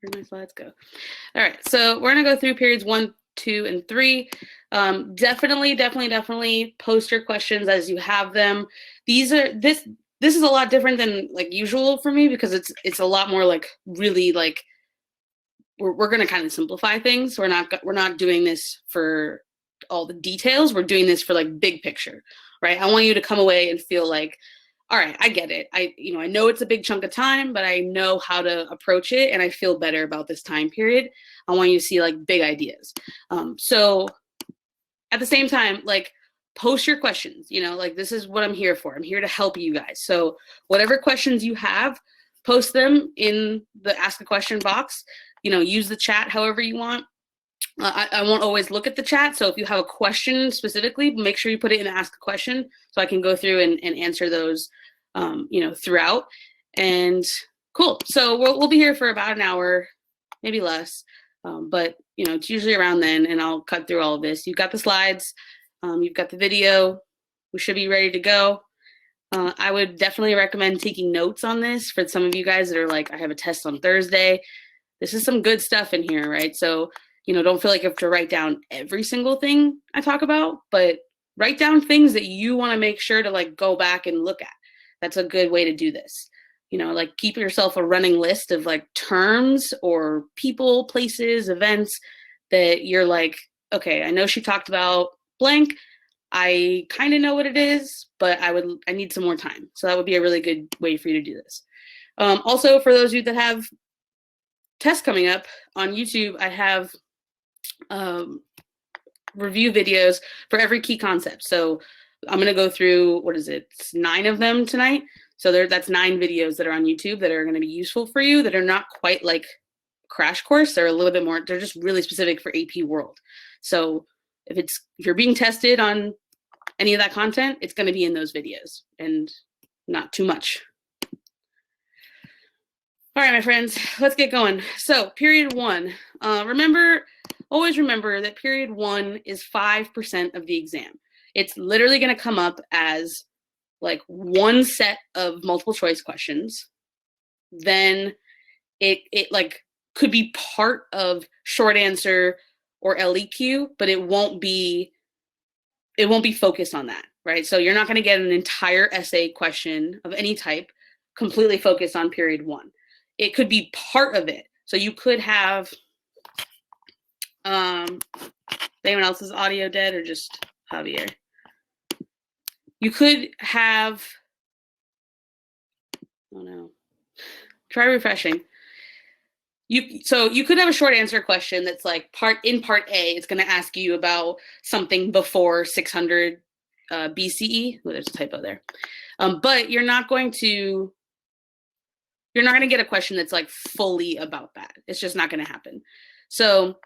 Where'd my slides go? All right, so we're gonna go through periods 1, 2, and 3. Definitely post your questions as you have them. This is a lot different than like usual for me because it's a lot more like really like we're gonna kind of simplify things. We're not doing this for all the details. We're doing this for like big picture, right? I want you to come away and feel like, all right, I get it. I know it's a big chunk of time, but I know how to approach it and I feel better about this time period. I want you to see like big ideas. So at the same time, like post your questions, like this is what I'm here for. I'm here to help you guys. So whatever questions you have, post them in the ask a question box, use the chat however you want. I won't always look at the chat. So if you have a question specifically, make sure you put it in ask a question so I can go through and answer those, throughout. And cool. So we'll be here for about an hour, maybe less. But, it's usually around then and I'll cut through all of this. You've got the slides, you've got the video. We should be ready to go. I would definitely recommend taking notes on this for some of you guys that are like, I have a test on Thursday. This is some good stuff in here, right? So don't feel like you have to write down every single thing I talk about, but write down things that you want to make sure to like go back and look at. That's a good way to do this. Like keep yourself a running list of like terms or people, places, events that you're like, okay, I know she talked about blank. I kind of know what it is, but I need some more time. So that would be a really good way for you to do this. Also, for those of you that have tests coming up on YouTube, I have review videos for every key concept. So I'm going to go through, it's 9 of them tonight. So that's 9 videos that are on YouTube that are going to be useful for you that are not quite like crash course. They're a little bit more, they're just really specific for AP World. So if you're being tested on any of that content, it's going to be in those videos and not too much. All right, my friends, let's get going. So period 1, always remember that period 1 is 5% of the exam. It's literally going to come up as like one set of multiple choice questions. Then it like could be part of short answer or LEQ, but it won't be focused on that, right? So you're not going to get an entire essay question of any type completely focused on period 1. It could be part of it. So you could have, anyone else's audio dead or just Javier? You could have, oh no, try refreshing. So you could have a short answer question that's like part A, it's going to ask you about something before 600 BCE. Oh, there's a typo there. But you're not going to get a question that's like fully about that. It's just not going to happen. So,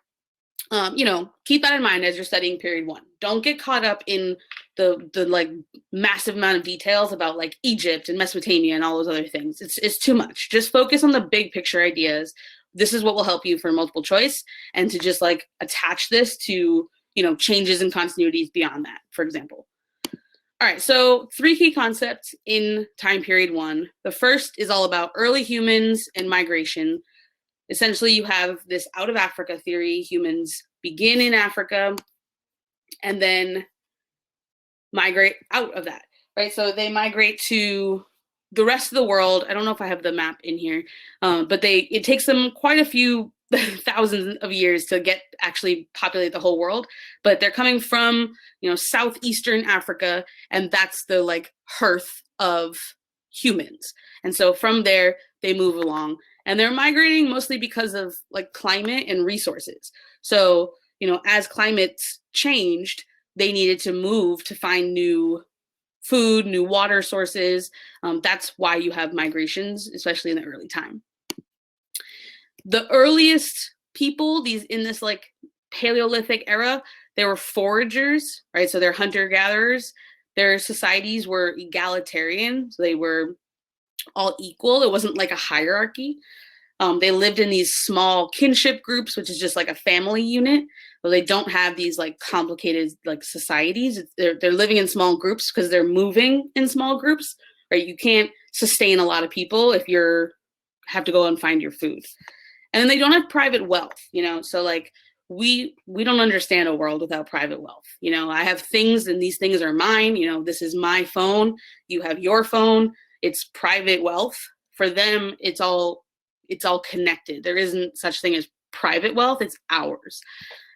keep that in mind as you're studying period 1. Don't get caught up in the like massive amount of details about like Egypt and Mesopotamia and all those other things. It's too much. Just focus on the big picture ideas. This is what will help you for multiple choice and to just like attach this to, changes and continuities beyond that, for example. All right, so 3 key concepts in time period 1. The first is all about early humans and migration. Essentially, you have this out of Africa theory. Humans begin in Africa and then migrate out of that, right? So they migrate to the rest of the world. I don't know if I have the map in here, but it takes them quite a few thousands of years to actually populate the whole world. But they're coming from, southeastern Africa, and that's the like hearth of humans. And so from there, they move along. And they're migrating mostly because of like climate and resources. So, as climates changed, they needed to move to find new food, new water sources. That's why you have migrations, especially in the early time. The earliest people, in this like Paleolithic era, they were foragers, right? So they're hunter-gatherers. Their societies were egalitarian, so they were all equal. It wasn't like a hierarchy. They lived in these small kinship groups, which is just like a family unit. So they don't have these like complicated like societies. They're living in small groups because they're moving in small groups, right? You can't sustain a lot of people if you have to go and find your food. And then they don't have private wealth, so like we don't understand a world without private wealth. I have things and these things are mine. This is my phone, you have your phone, it's private wealth. For them, it's all connected. There isn't such thing as private wealth, it's ours.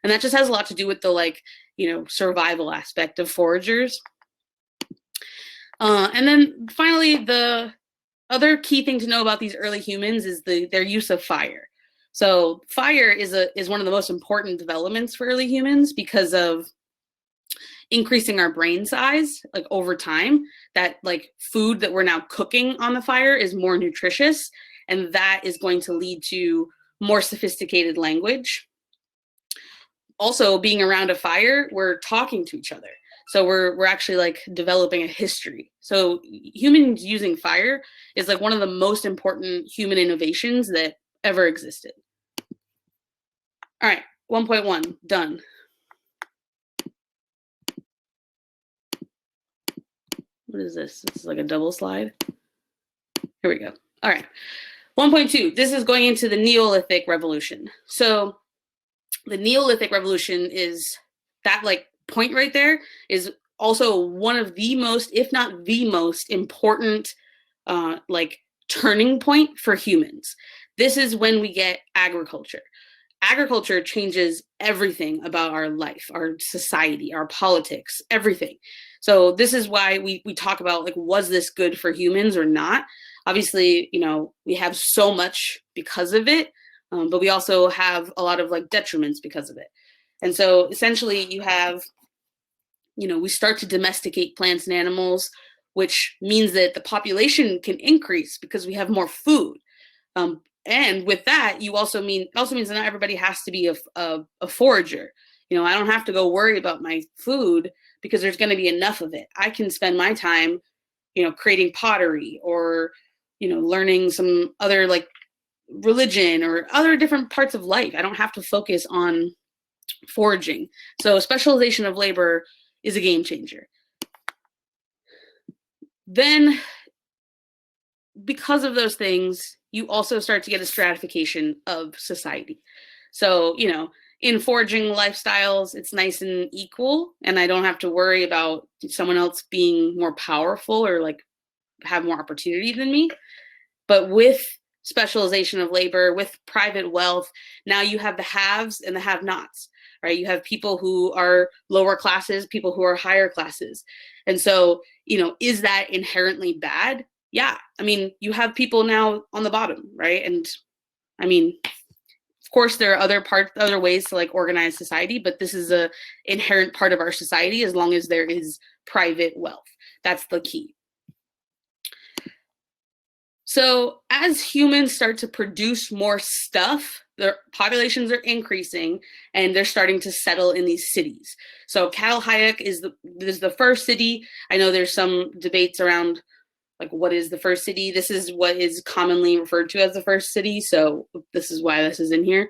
And that just has a lot to do with the survival aspect of foragers. And then finally, the other key thing to know about these early humans is their use of fire. So fire is one of the most important developments for early humans because of increasing our brain size over time. That food that we're now cooking on the fire is more nutritious, and that is going to lead to more sophisticated language. Also, being around a fire, we're talking to each other. So we're actually developing a history. So humans using fire is one of the most important human innovations that ever existed. All right, 1.1, done. What is this? This is a double slide. Here we go. All right, 1.2, this is going into the Neolithic Revolution. So the Neolithic Revolution is that point right there is also one of the most, if not the most important turning point for humans. This is when we get agriculture. Agriculture changes everything about our life, our society, our politics, everything. So this is why we talk about was this good for humans or not? Obviously, we have so much because of it, but we also have a lot of detriments because of it. And so essentially you have, we start to domesticate plants and animals, which means that the population can increase because we have more food. And with that, it also means that not everybody has to be a forager. I don't have to go worry about my food because there's going to be enough of it. I can spend my time, creating pottery or, learning some other religion or other different parts of life. I don't have to focus on foraging. So specialization of labor is a game changer. Then, because of those things, you also start to get a stratification of society. So, in foraging lifestyles, it's nice and equal, and I don't have to worry about someone else being more powerful or have more opportunity than me. But with specialization of labor, with private wealth, now you have the haves and the have-nots, right? You have people who are lower classes, people who are higher classes. And so, is that inherently bad? Yeah. You have people now on the bottom, right? And of course, there are other ways to organize society, but this is a inherent part of our society as long as there is private wealth. That's the key. So as humans start to produce more stuff, their populations are increasing and they're starting to settle in these cities. So Catalhayek is the first city. I know there's some debates around what is the first city. This is what is commonly referred to as the first city. So this is why this is in here.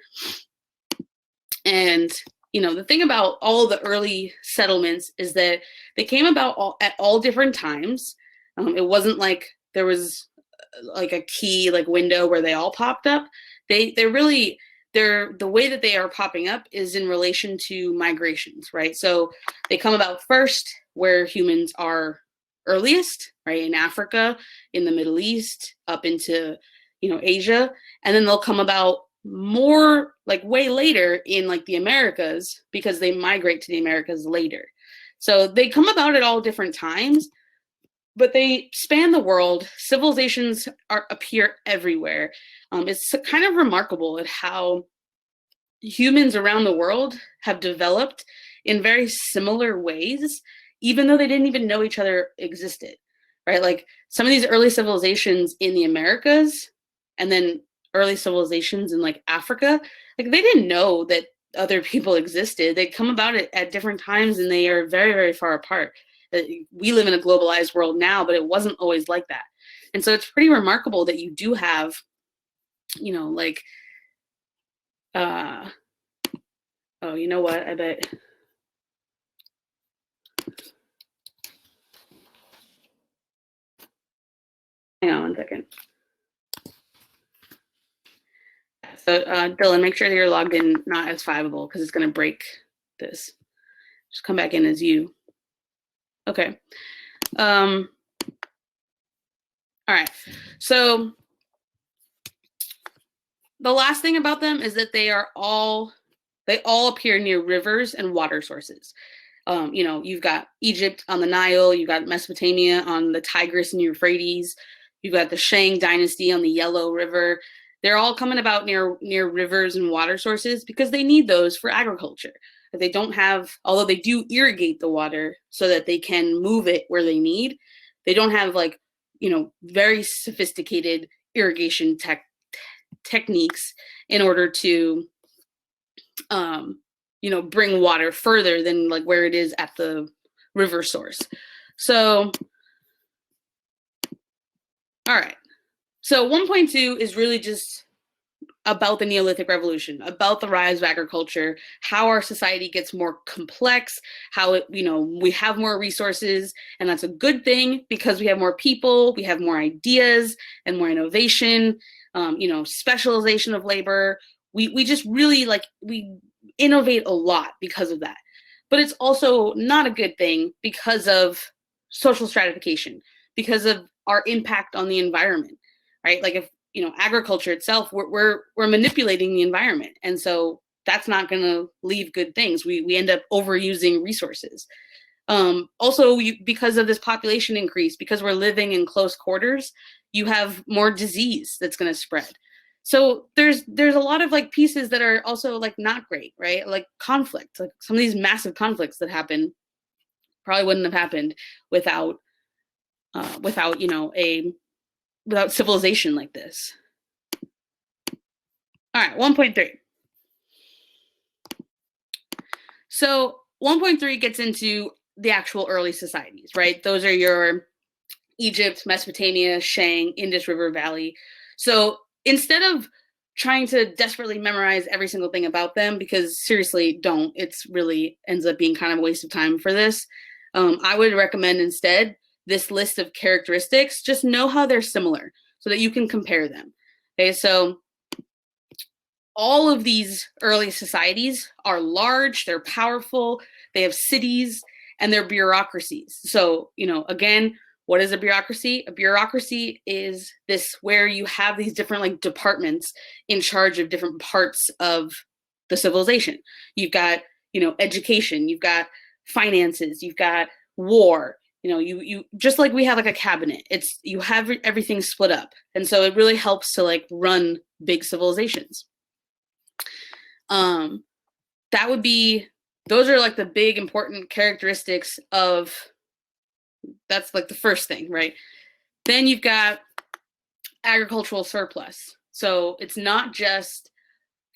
And the thing about all the early settlements is that they came about at all different times. It wasn't there was a key window where they all popped up. The way that they are popping up is in relation to migrations, right? So they come about first where humans are earliest, right? In Africa, in the Middle East, up into, Asia. And then they'll come about more way later in the Americas because they migrate to the Americas later. So they come about at all different times, but they span the world. Civilizations appear everywhere. It's kind of remarkable at how humans around the world have developed in very similar ways, even though they didn't even know each other existed, right? Some of these early civilizations in the Americas and then early civilizations in Africa, they didn't know that other people existed. They come about it at different times and they are very, very far apart. We live in a globalized world now, but it wasn't always like that. And so it's pretty remarkable that you do have, oh, you know what? I bet. Hang on one second. Yes. So Dylan, make sure that you're logged in not as fiveable because it's going to break this. Just come back in as you. Okay. All right. So the last thing about them is that they all appear near rivers and water sources. You've got Egypt on the Nile, you've got Mesopotamia on the Tigris and Euphrates, you've got the Shang dynasty on the Yellow River. They're all coming about near rivers and water sources because they need those for agriculture. They don't have, although they do irrigate the water so that they can move it where they need, they don't have very sophisticated irrigation techniques in order to bring water further than like where it is at the river source. So all right, so 1.2 is really just about the Neolithic Revolution, about the rise of agriculture, how our society gets more complex, how we have more resources, and that's a good thing because we have more people, we have more ideas and more innovation, specialization of labor. We just really we innovate a lot because of that. But it's also not a good thing because of social stratification, because of our impact on the environment, right? Like if agriculture itself, we're manipulating the environment, and so that's not going to leave good things. We end up overusing resources. Also, because of this population increase, because we're living in close quarters, you have more disease that's going to spread. So there's a lot of pieces that are also not great, right? Like conflict, like some of these massive conflicts that happen probably wouldn't have happened without civilization like this. All right, 1.3. So 1.3 gets into the actual early societies, right? Those are your Egypt, Mesopotamia, Shang, Indus River Valley. So instead of trying to desperately memorize every single thing about them, because seriously, don't. It's really ends up being kind of a waste of time for this. I would recommend instead this list of characteristics. Just know how they're similar so that you can compare them. Okay, so all of these early societies are large, they're powerful, they have cities, and they're bureaucracies. So, again, what is a bureaucracy? A bureaucracy is this where you have these different departments in charge of different parts of the civilization. You've got, education, you've got finances, you've got war, you just like we have a cabinet. You have everything split up. And so it really helps to run big civilizations. Those are the big important characteristics of, that's the first thing, right? Then you've got agricultural surplus. So it's not just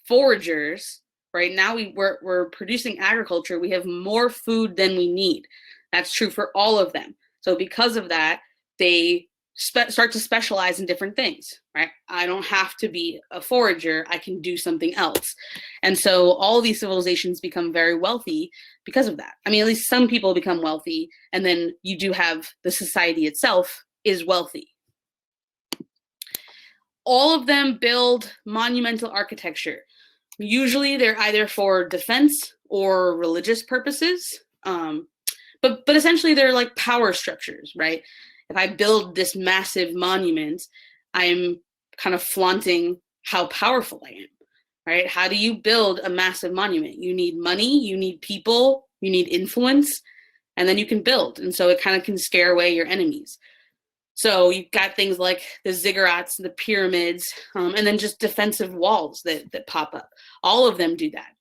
foragers, right? Now we're producing agriculture. We have more food than we need. That's true for all of them. So because of that, they start to specialize in different things, right? I don't have to be a forager. I can do something else. And so all of these civilizations become very wealthy because of that. I mean, at least some people become wealthy, and then you do have the society itself is wealthy. All of them build monumental architecture. Usually they're either for defense or religious purposes. But essentially they're power structures, right? If I build this massive monument, I'm kind of flaunting how powerful I am, right? How do you build a massive monument? You need money, you need people, you need influence, and then you can build. And so it kind of can scare away your enemies. So you've got things like the ziggurats, the pyramids, and then just defensive walls that pop up. All of them do that.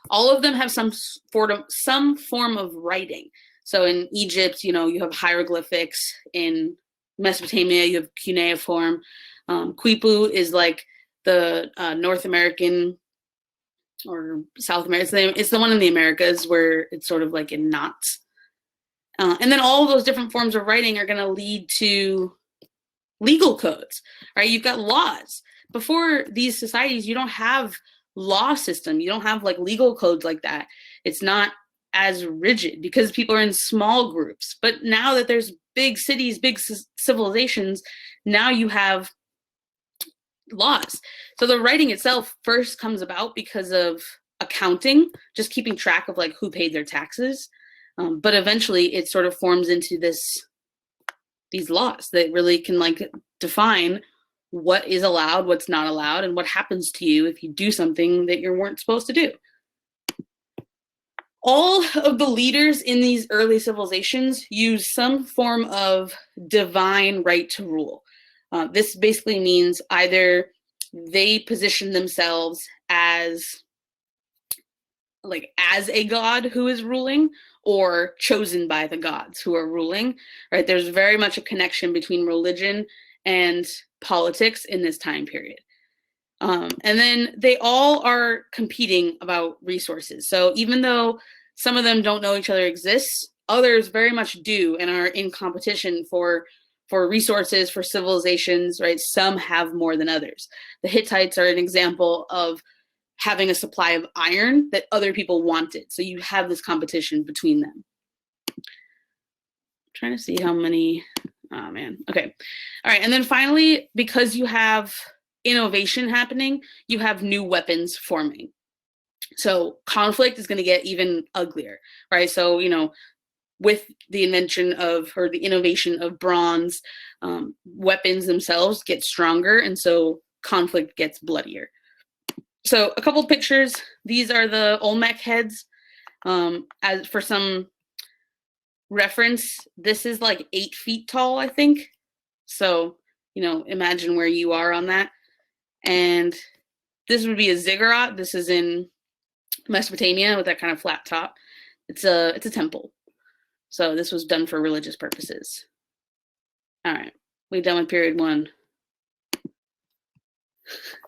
All of them have some form of writing. So in Egypt, you have hieroglyphics. In Mesopotamia, you have cuneiform. Quipu is the North American or South America. It's the one in the Americas where it's sort of in knots. And then all of those different forms of writing are going to lead to legal codes, right? You've got laws. Before these societies, you don't have law system. You don't have legal codes like that. It's not as rigid because people are in small groups. But now that there's big cities, big civilizations, now you have laws. So the writing itself first comes about because of accounting, just keeping track of like who paid their taxes. But eventually it sort of forms into these laws that really can like define what is allowed, what's not allowed, and what happens to you if you do something that you weren't supposed to do. All of the leaders in these early civilizations use some form of divine right to rule. This basically means either they position themselves as a god who is ruling, or chosen by the gods who are ruling, right? There's very much a connection between religion and politics in this time period. And then they all are competing about resources. So even though some of them don't know each other exists, others very much do and are in competition for resources, for civilizations, right? Some have more than others. The Hittites are an example of having a supply of iron that other people wanted. So you have this competition between them. I'm trying to see how many, oh man, okay. All right, and then finally, because you have innovation happening, you have new weapons forming. So conflict is going to get even uglier, right? So, you know, with the invention of, or the innovation of bronze, weapons themselves get stronger, and so conflict gets bloodier. So a couple of pictures. These are the Olmec heads. As for some reference, this is like 8 feet tall, I think. So, you know, imagine where you are on that. And this would be a ziggurat. This is in Mesopotamia with that kind of flat top. It's a temple. So this was done for religious purposes. All right, we're done with period 1.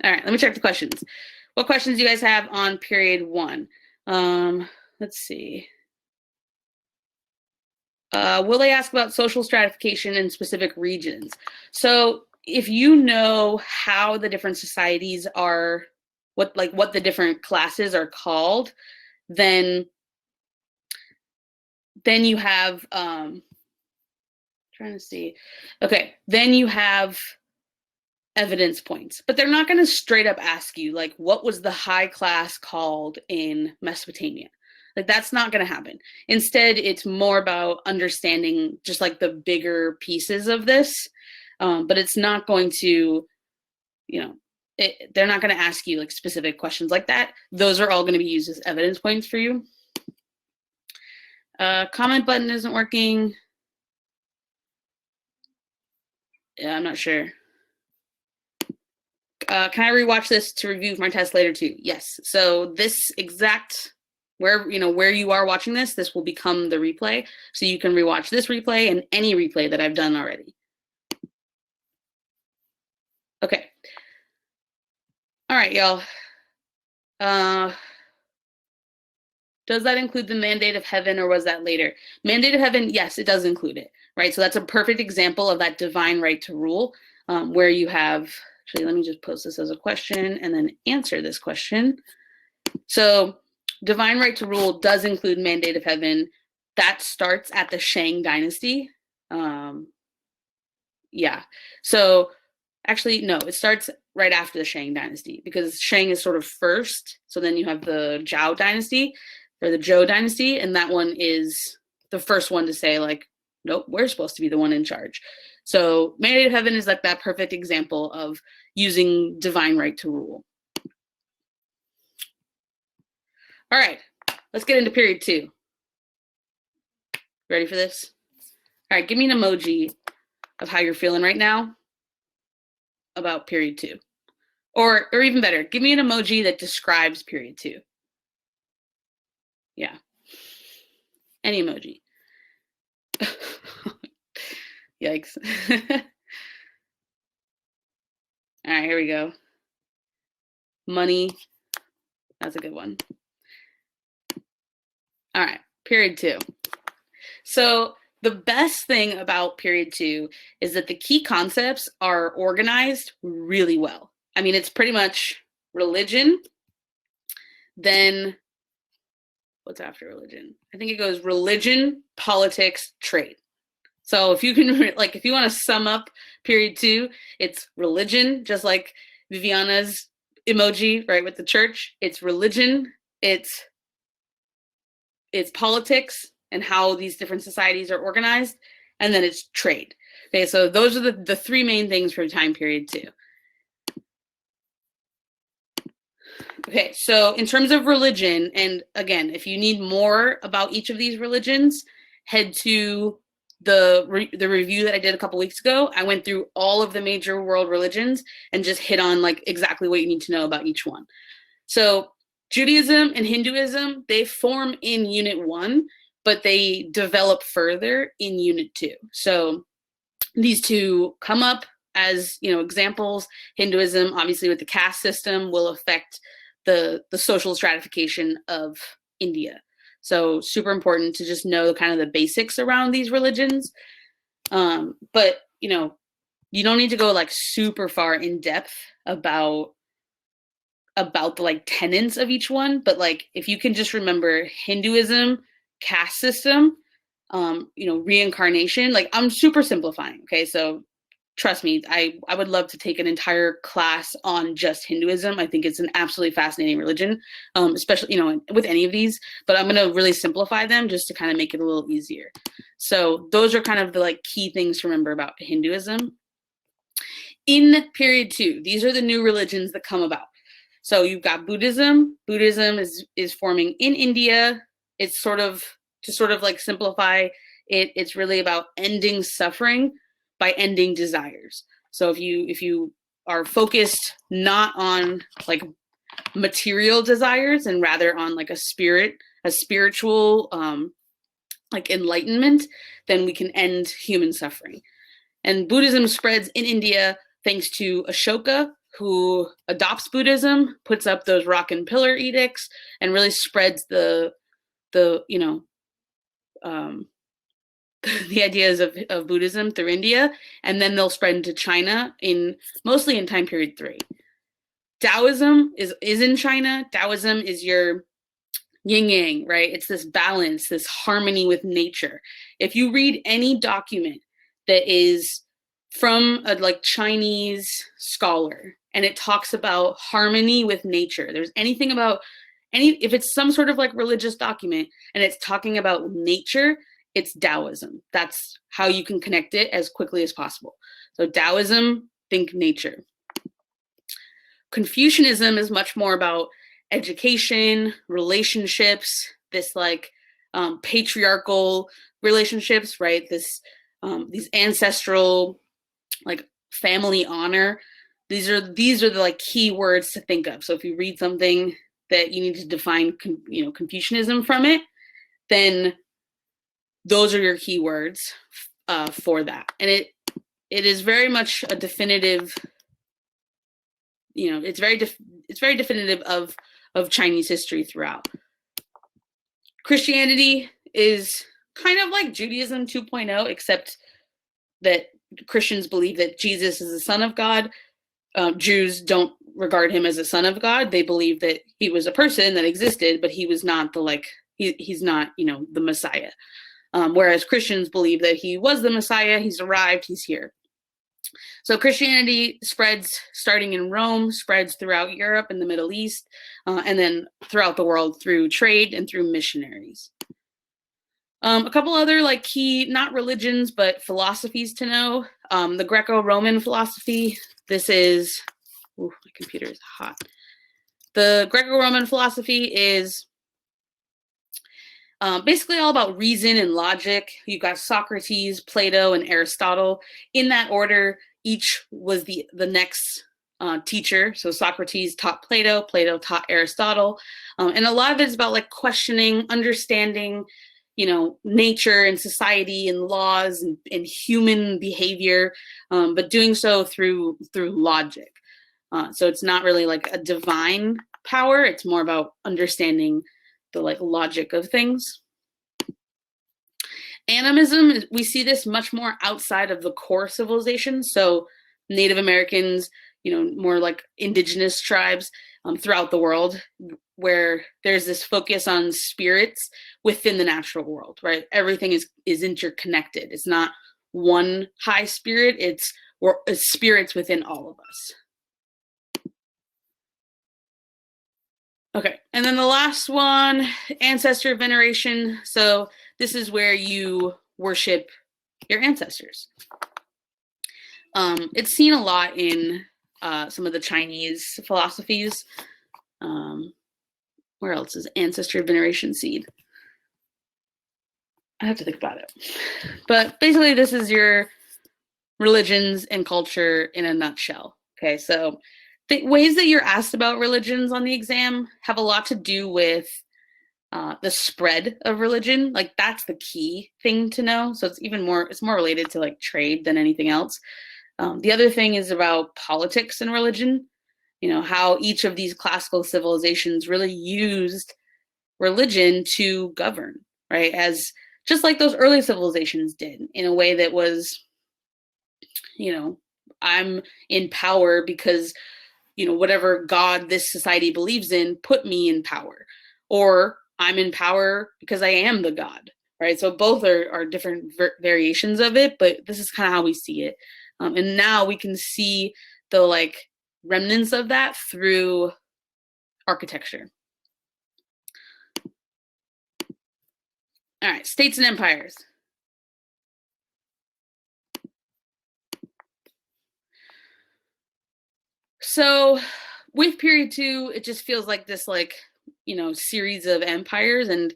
All right, let me check the questions. What questions do you guys have on period 1? Let's see. Will they ask about social stratification in specific regions? So if you know how the different societies are, what the different classes are called, then you have, trying to see. Okay, then you have evidence points, but they're not going to straight up ask you like, what was the high class called in Mesopotamia? Like, that's not going to happen. Instead, it's more about understanding just like the bigger pieces of this, but it's not going to, you know, they're not going to ask you like specific questions like that. Those are all going to be used as evidence points for you. Comment button isn't working. Yeah, I'm not sure. Can I rewatch this to review my test later too? Yes. So this exact, where you are watching this, this will become the replay. So you can rewatch this replay and any replay that I've done already. Okay. All right, y'all. Does that include the mandate of heaven, or was that later? Mandate of heaven, yes, it does include it, right? So that's a perfect example of that divine right to rule, where you have, actually, let me just post this as a question and then answer this question. So divine right to rule does include mandate of heaven. That starts at the Shang dynasty. Yeah, so actually, no, it starts right after the Shang dynasty, because Shang is sort of first. So then you have the Zhao dynasty, or the Zhou dynasty, and that one is the first one to say like, nope, we're supposed to be the one in charge. So mandate of heaven is like that perfect example of using divine right to rule. All right, let's get into period 2. Ready for this? All right, give me an emoji of how you're feeling right now about period 2. Or even better, give me an emoji that describes period 2. Yeah. Any emoji. Yikes. All right, here we go. Money. That's a good one. All right, period 2. So the best thing about period 2 is that the key concepts are organized really well. I mean, it's pretty much religion, then what's after religion? I think it goes religion, politics, trade. So if you can, like, if you want to sum up period 2, it's religion, just like Viviana's emoji, right, with the church. It's religion, it's politics and how these different societies are organized, and then it's trade. Okay, so those are the three main things for time period 2. Okay, so in terms of religion, and again, if you need more about each of these religions, head to the review that I did a couple weeks ago. I went through all of the major world religions and just hit on like exactly what you need to know about each one. So Judaism and Hinduism, they form in Unit 1, but they develop further in Unit 2. So these two come up as, examples. Hinduism, obviously with the caste system, will affect the social stratification of India. So super important to just know kind of the basics around these religions. But, you don't need to go like super far in depth about the like tenets of each one. But like, if you can just remember Hinduism, caste system, reincarnation, like I'm super simplifying. Okay. So trust me, I would love to take an entire class on just Hinduism. I think it's an absolutely fascinating religion, especially, with any of these, but I'm going to really simplify them just to kind of make it a little easier. So those are kind of the like key things to remember about Hinduism. In period 2, these are the new religions that come about. So you've got Buddhism. Buddhism is forming in India. It's to like simplify it, it's really about ending suffering by ending desires. So if you are focused not on like material desires and rather on like a spiritual like enlightenment, then we can end human suffering. And Buddhism spreads in India thanks to Ashoka, who adopts Buddhism, puts up those rock and pillar edicts, and really spreads the ideas of Buddhism through India, and then they'll spread into China mostly in time period 3. Daoism is in China. Daoism is your yin yang, right? It's this balance, this harmony with nature. If you read any document that is from a like Chinese scholar and it talks about harmony with nature, there's anything about if it's some sort of like religious document and it's talking about nature, it's Daoism. That's how you can connect it as quickly as possible. So Daoism, think nature. Confucianism is much more about education, relationships, this like patriarchal relationships, right? These ancestral like family honor. These are the like key words to think of. So if you read something that you need to define, Confucianism from it, then those are your keywords for that. And it is very much a definitive, it's very definitive of Chinese history throughout. Christianity is kind of like Judaism 2.0, except that Christians believe that Jesus is the Son of God. Jews don't regard him as a son of God. They believe that he was a person that existed, but he was not he's not, the Messiah. Whereas Christians believe that he was the Messiah, he's arrived, he's here. So Christianity spreads, starting in Rome, spreads throughout Europe and the Middle East, and then throughout the world through trade and through missionaries. A couple other like key, not religions, but philosophies to know. The Greco-Roman philosophy. This is, my computer is hot. The Greco-Roman philosophy is basically all about reason and logic. You've got Socrates, Plato, and Aristotle. In that order, each was the next teacher. So Socrates taught Plato, Plato taught Aristotle. And a lot of it is about like questioning, understanding, nature and society and laws and human behavior, but doing so through logic. So it's not really like a divine power. It's more about understanding the like logic of things. Animism, we see this much more outside of the core civilization. So Native Americans, more like indigenous tribes throughout the world, where there's this focus on spirits within the natural world, right? Everything is interconnected. It's not one high spirit, it's spirits within all of us. Okay, and then the last one, ancestor veneration. So this is where you worship your ancestors. It's seen a lot in some of the Chinese philosophies. Where else is ancestor veneration seed? I have to think about it. But basically, this is your religions and culture in a nutshell. Okay, so the ways that you're asked about religions on the exam have a lot to do with the spread of religion. Like that's the key thing to know. So it's more related to like trade than anything else. The other thing is about politics and religion. You know, how each of these classical civilizations really used religion to govern, right? As just like those early civilizations did, in a way that was, you know, I'm in power because, you know, whatever God this society believes in put me in power. Or I'm in power because I am the God, right? So both are different variations of it, but this is kind of how we see it. And now we can see the like remnants of that through architecture. All right, states and empires. So with period 2, it just feels like this like, you know, series of empires, and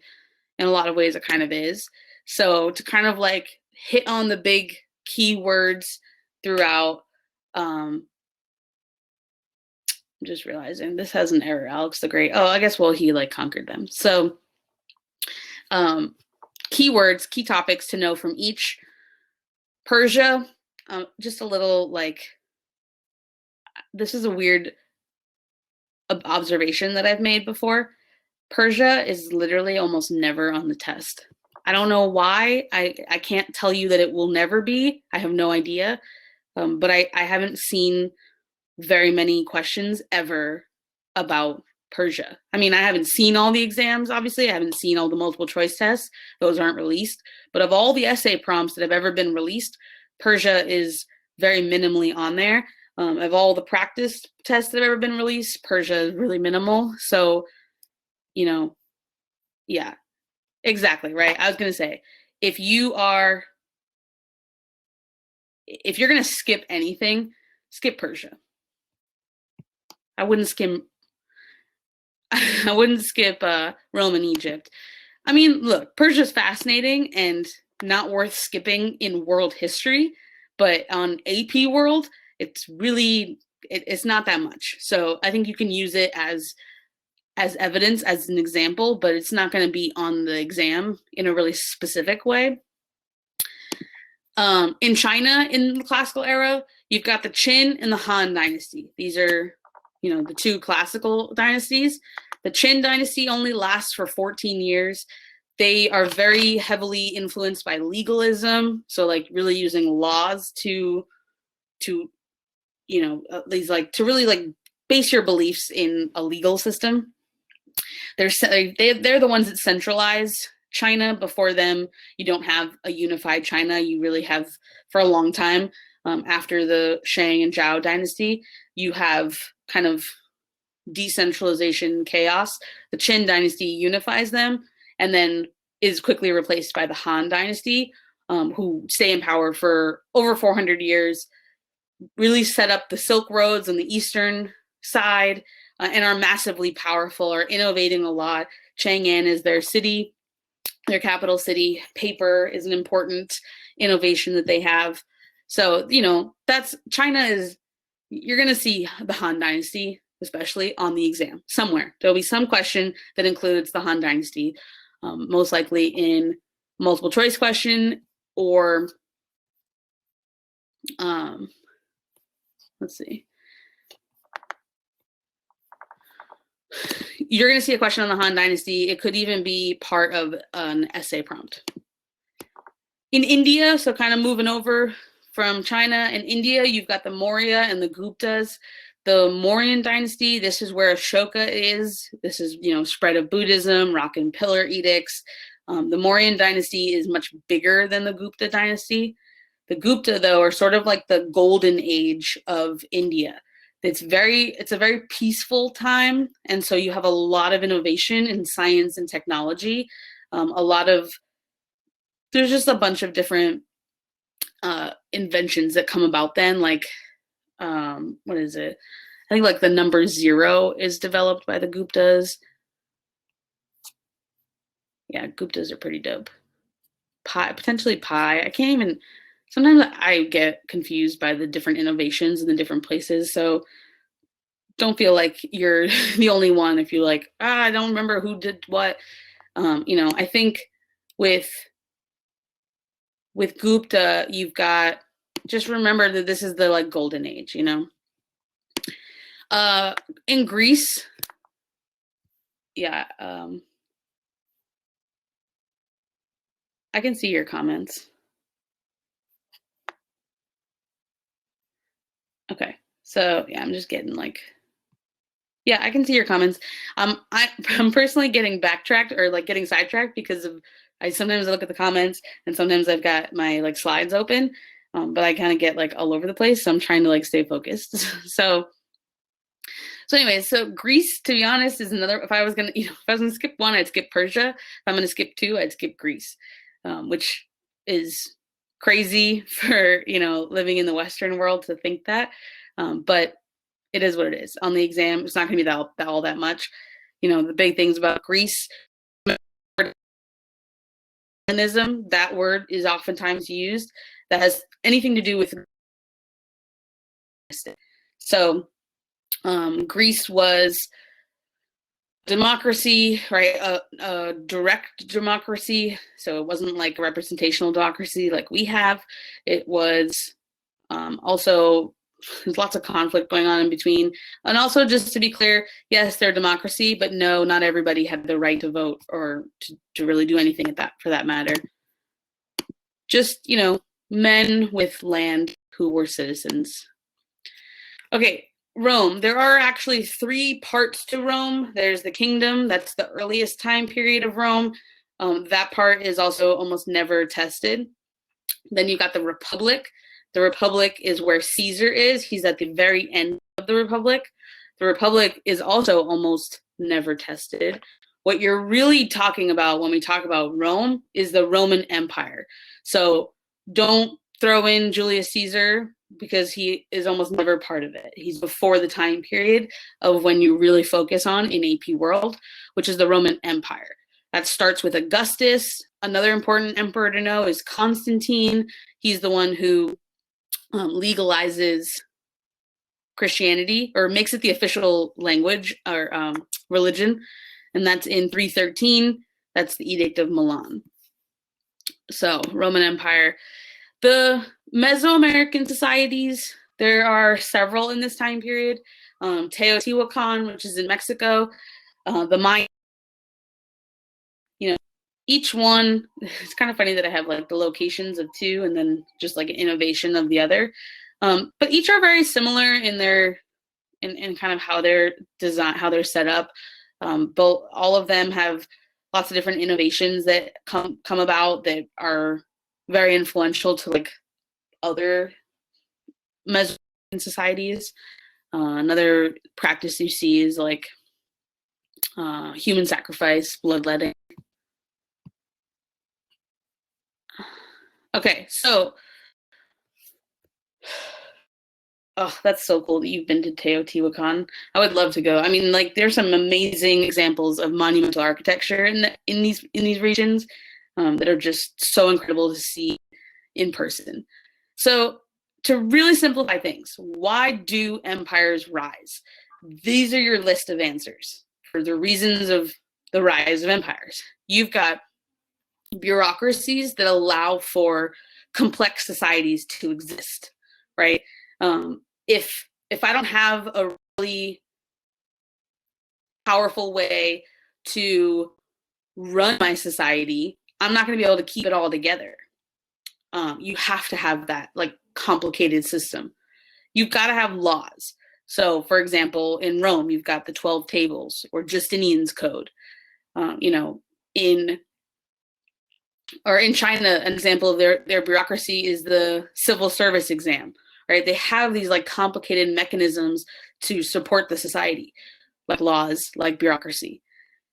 in a lot of ways it kind of is. So to kind of like hit on the big keywords throughout, I'm just realizing this has an error. Alex the Great. Oh, I guess, well, he like conquered them. So keywords, key topics to know from each. Persia, just a little like, this is a weird observation that I've made before. Persia is literally almost never on the test. I don't know why. I can't tell you that it will never be. I have no idea. But I haven't seen very many questions ever about Persia. I mean, I haven't seen all the exams, obviously. I haven't seen all the multiple choice tests. Those aren't released. But of all the essay prompts that have ever been released, Persia is very minimally on there. Of all the practice tests that have ever been released, Persia is really minimal. So, you know, yeah, exactly, right? I was going to say, if you're going to skip anything, skip Persia. I wouldn't skip Rome and Egypt. I mean, look, Persia's fascinating and not worth skipping in world history, but on AP World, it's really it's not that much. So I think you can use it as evidence, as an example, but it's not going to be on the exam in a really specific way. In China, in the classical era, you've got the Qin and the Han dynasty. These are, you know, the two classical dynasties. The Qin dynasty only lasts for 14 years. They are very heavily influenced by legalism, so like really using laws to you know, these like to really like base your beliefs in a legal system. They're the ones that centralize China. Before them, you don't have a unified China. You really have, for a long time, after the Shang and Zhao dynasty, you have kind of decentralization chaos. The Qin dynasty unifies them and then is quickly replaced by the Han dynasty, who stay in power for over 400 years, really set up the Silk Roads on the eastern side, and are massively powerful, are innovating a lot. Chang'an is their city, their capital city. Paper is an important innovation that they have. So, you know, that's China is, you're going to see the Han dynasty, especially on the exam somewhere. There'll be some question that includes the Han dynasty, most likely in multiple choice question or, let's see. You're going to see a question on the Han dynasty. It could even be part of an essay prompt. In India, so kind of moving over from China and India, you've got the Maurya and the Guptas. The Mauryan dynasty, this is where Ashoka is. This is, you know, spread of Buddhism, rock and pillar edicts. The Mauryan dynasty is much bigger than the Gupta dynasty. The Gupta, though, are sort of like the golden age of India. it's a very peaceful time, and so you have a lot of innovation in science and technology. There's just a bunch of different inventions that come about then, like what is it? I think like the number 0 is developed by the Guptas. Yeah, Guptas are pretty dope. Potentially pi. I can't even. Sometimes I get confused by the different innovations in the different places. So don't feel like you're the only one if you're like, I don't remember who did what. I think with Gupta, you've got, just remember that this is the like golden age, in Greece, yeah, I can see your comments. Okay, so yeah, I'm just getting like, yeah, I can see your comments. I'm personally getting backtracked or like getting sidetracked because of sometimes I look at the comments and sometimes I've got my like slides open, but I kind of get like all over the place. So I'm trying to like stay focused. so anyways, so Greece, to be honest, is another. If I was gonna skip one, I'd skip Persia. If I'm gonna skip two, I'd skip Greece, which is crazy for living in the Western world to think that, but it is what it is. On the exam, it's not gonna be all that much. The big things about Greece. That word is oftentimes used that has anything to do with. So Greece was democracy, right? A direct democracy. So it wasn't like a representational democracy like we have. It was also, there's lots of conflict going on in between. And also, just to be clear, yes, they're a democracy, but no, not everybody had the right to vote or to really do anything for that matter. Just, men with land who were citizens. Okay, Rome. There are actually 3 parts to Rome. There's the kingdom. That's the earliest time period of Rome. That part is also almost never tested. Then you got the republic. The republic is where Caesar is. He's at the very end of the republic. The republic is also almost never tested. What you're really talking about when we talk about Rome is the Roman Empire. So don't throw in Julius Caesar because he is almost never part of it. He's before the time period of when you really focus on in AP World, which is the Roman Empire. That starts with Augustus. Another important emperor to know is Constantine. He's the one who legalizes Christianity, or makes it the official language or religion, and that's in 313. That's the Edict of Milan. So Roman Empire. The Mesoamerican Societies, there are several in this time period. Teotihuacan, which is in Mexico, the Mayan. Each one, it's kind of funny that I have like the locations of 2 and then just like an innovation of the other. But each are very similar in their, in kind of how they're designed, how they're set up. All of them have lots of different innovations that come about that are very influential to like other Mesoamerican societies. Another practice you see is like human sacrifice, bloodletting. Okay, so, oh, that's so cool that you've been to Teotihuacan. I would love to go. I mean, like, there's some amazing examples of monumental architecture in these regions that are just so incredible to see in person. So, to really simplify things, why do empires rise? These are your list of answers for the reasons of the rise of empires. You've got bureaucracies that allow for complex societies to exist, right? If I don't have a really powerful way to run my society, I'm not going to be able to keep it all together. You have to have that like complicated system. You've got to have laws. So, for example, in Rome, you've got the 12 tables or Justinian's code. In China, an example of their bureaucracy is the civil service exam, right? They have these like complicated mechanisms to support the society, like laws, like bureaucracy.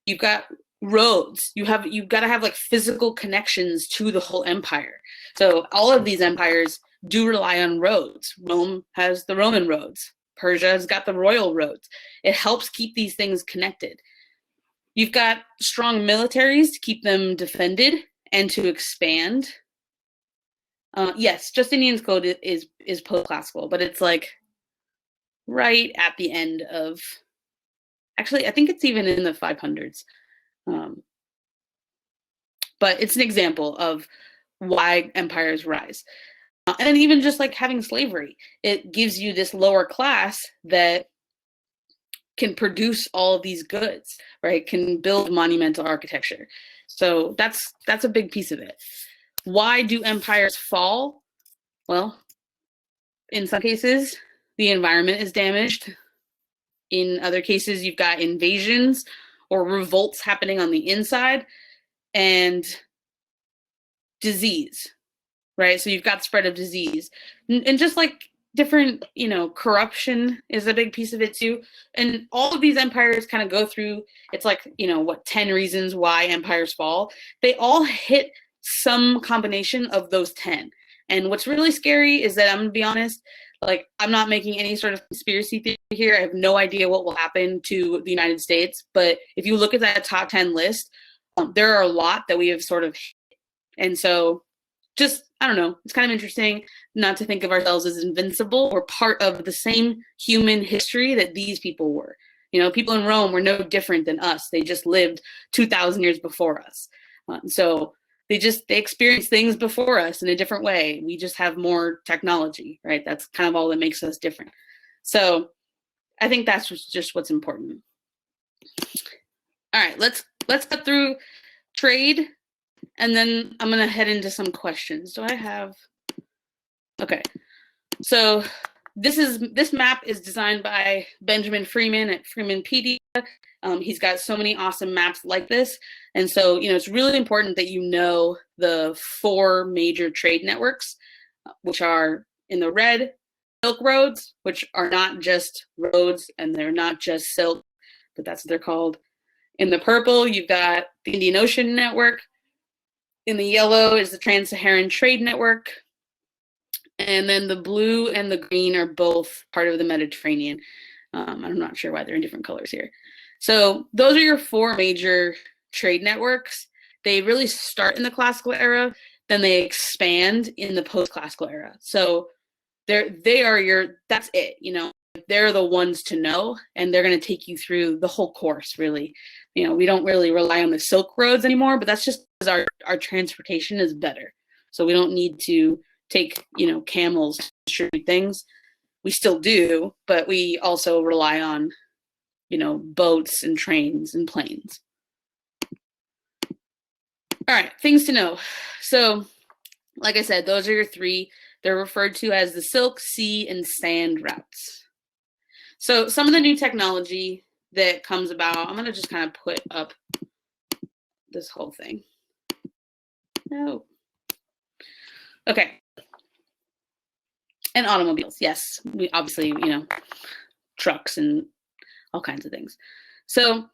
You've got roads. You've got to have like physical connections to the whole empire. So all of these empires do rely on roads. Rome has the Roman roads. Persia has got the royal roads. It helps keep these things connected. You've got strong militaries to keep them defended and to expand. Yes, Justinian's code is post-classical, but it's like right at the end of, actually, I think it's even in the 500s. But it's an example of why empires rise. And even just like having slavery, it gives you this lower class that can produce all of these goods, right? Can build monumental architecture. So that's a big piece of it. Why do empires fall? Well, in some cases, the environment is damaged. In other cases, you've got invasions or revolts happening on the inside, and disease, right? So you've got spread of disease. And just like different, corruption is a big piece of it too. And all of these empires kind of go through, it's like, 10 reasons why empires fall. They all hit some combination of those 10. And what's really scary is that, I'm gonna be honest, like, I'm not making any sort of conspiracy theory here. I have no idea what will happen to the United States. But if you look at that top 10 list, there are a lot that we have sort of hit. And so just, I don't know, it's kind of interesting not to think of ourselves as invincible. We're part of the same human history that these people were. People in Rome were no different than us. They just lived 2,000 years before us. So they experienced things before us in a different way. We just have more technology, right? That's kind of all that makes us different. So I think that's just what's important. All right, let's cut through trade, and then I'm gonna head into some questions. Do I have? Okay, so this map is designed by Benjamin Freeman at Freemanpedia. He's got so many awesome maps like this. And so, it's really important that you know the 4 major trade networks, which are in the red, Silk Roads, which are not just roads and they're not just silk, but that's what they're called. In the purple, you've got the Indian Ocean Network. In the yellow is the Trans-Saharan Trade Network. And then the blue and the green are both part of the Mediterranean. I'm not sure why they're in different colors here. So those are your 4 major trade networks. They really start in the classical era, then they expand in the post-classical era. So that's it, they're the ones to know, and they're going to take you through the whole course, really. We don't really rely on the Silk Roads anymore, but that's just because our transportation is better. So we don't need to take, camels to distribute things. We still do, but we also rely on, boats and trains and planes. All right, things to know. So, like I said, those are your 3. They're referred to as the silk, sea, and sand routes. So some of the new technology that comes about, I'm going to just kind of put up this whole thing. No. Okay. And automobiles, yes. We obviously, trucks and all kinds of things. So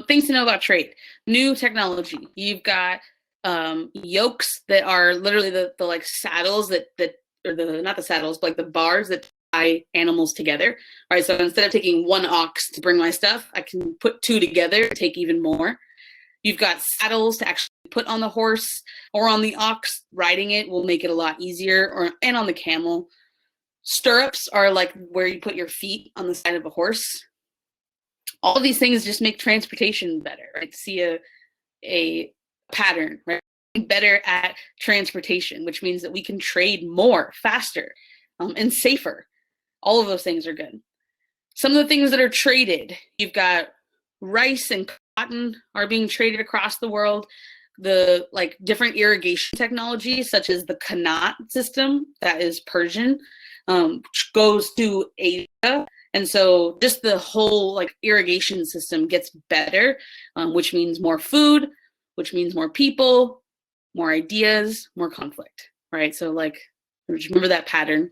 things to know about trade. New technology. You've got yokes that are literally the like saddles that or not the saddles, but like the bars that tie animals together. All right, so instead of taking 1 ox to bring my stuff, I can put 2 together to take even more. You've got saddles to actually put on the horse or on the ox. Riding it will make it a lot easier, and on the camel. Stirrups are like where you put your feet on the side of a horse. All of these things just make transportation better, right? See a pattern, right? Better at transportation, which means that we can trade more, faster, and safer. All of those things are good. Some of the things that are traded, you've got rice and cotton are being traded across the world. The different irrigation technologies, such as the Qanat system, that is Persian, goes to Asia. And so just the whole irrigation system gets better, which means more food, which means more people, more ideas, more conflict, right? So just remember that pattern.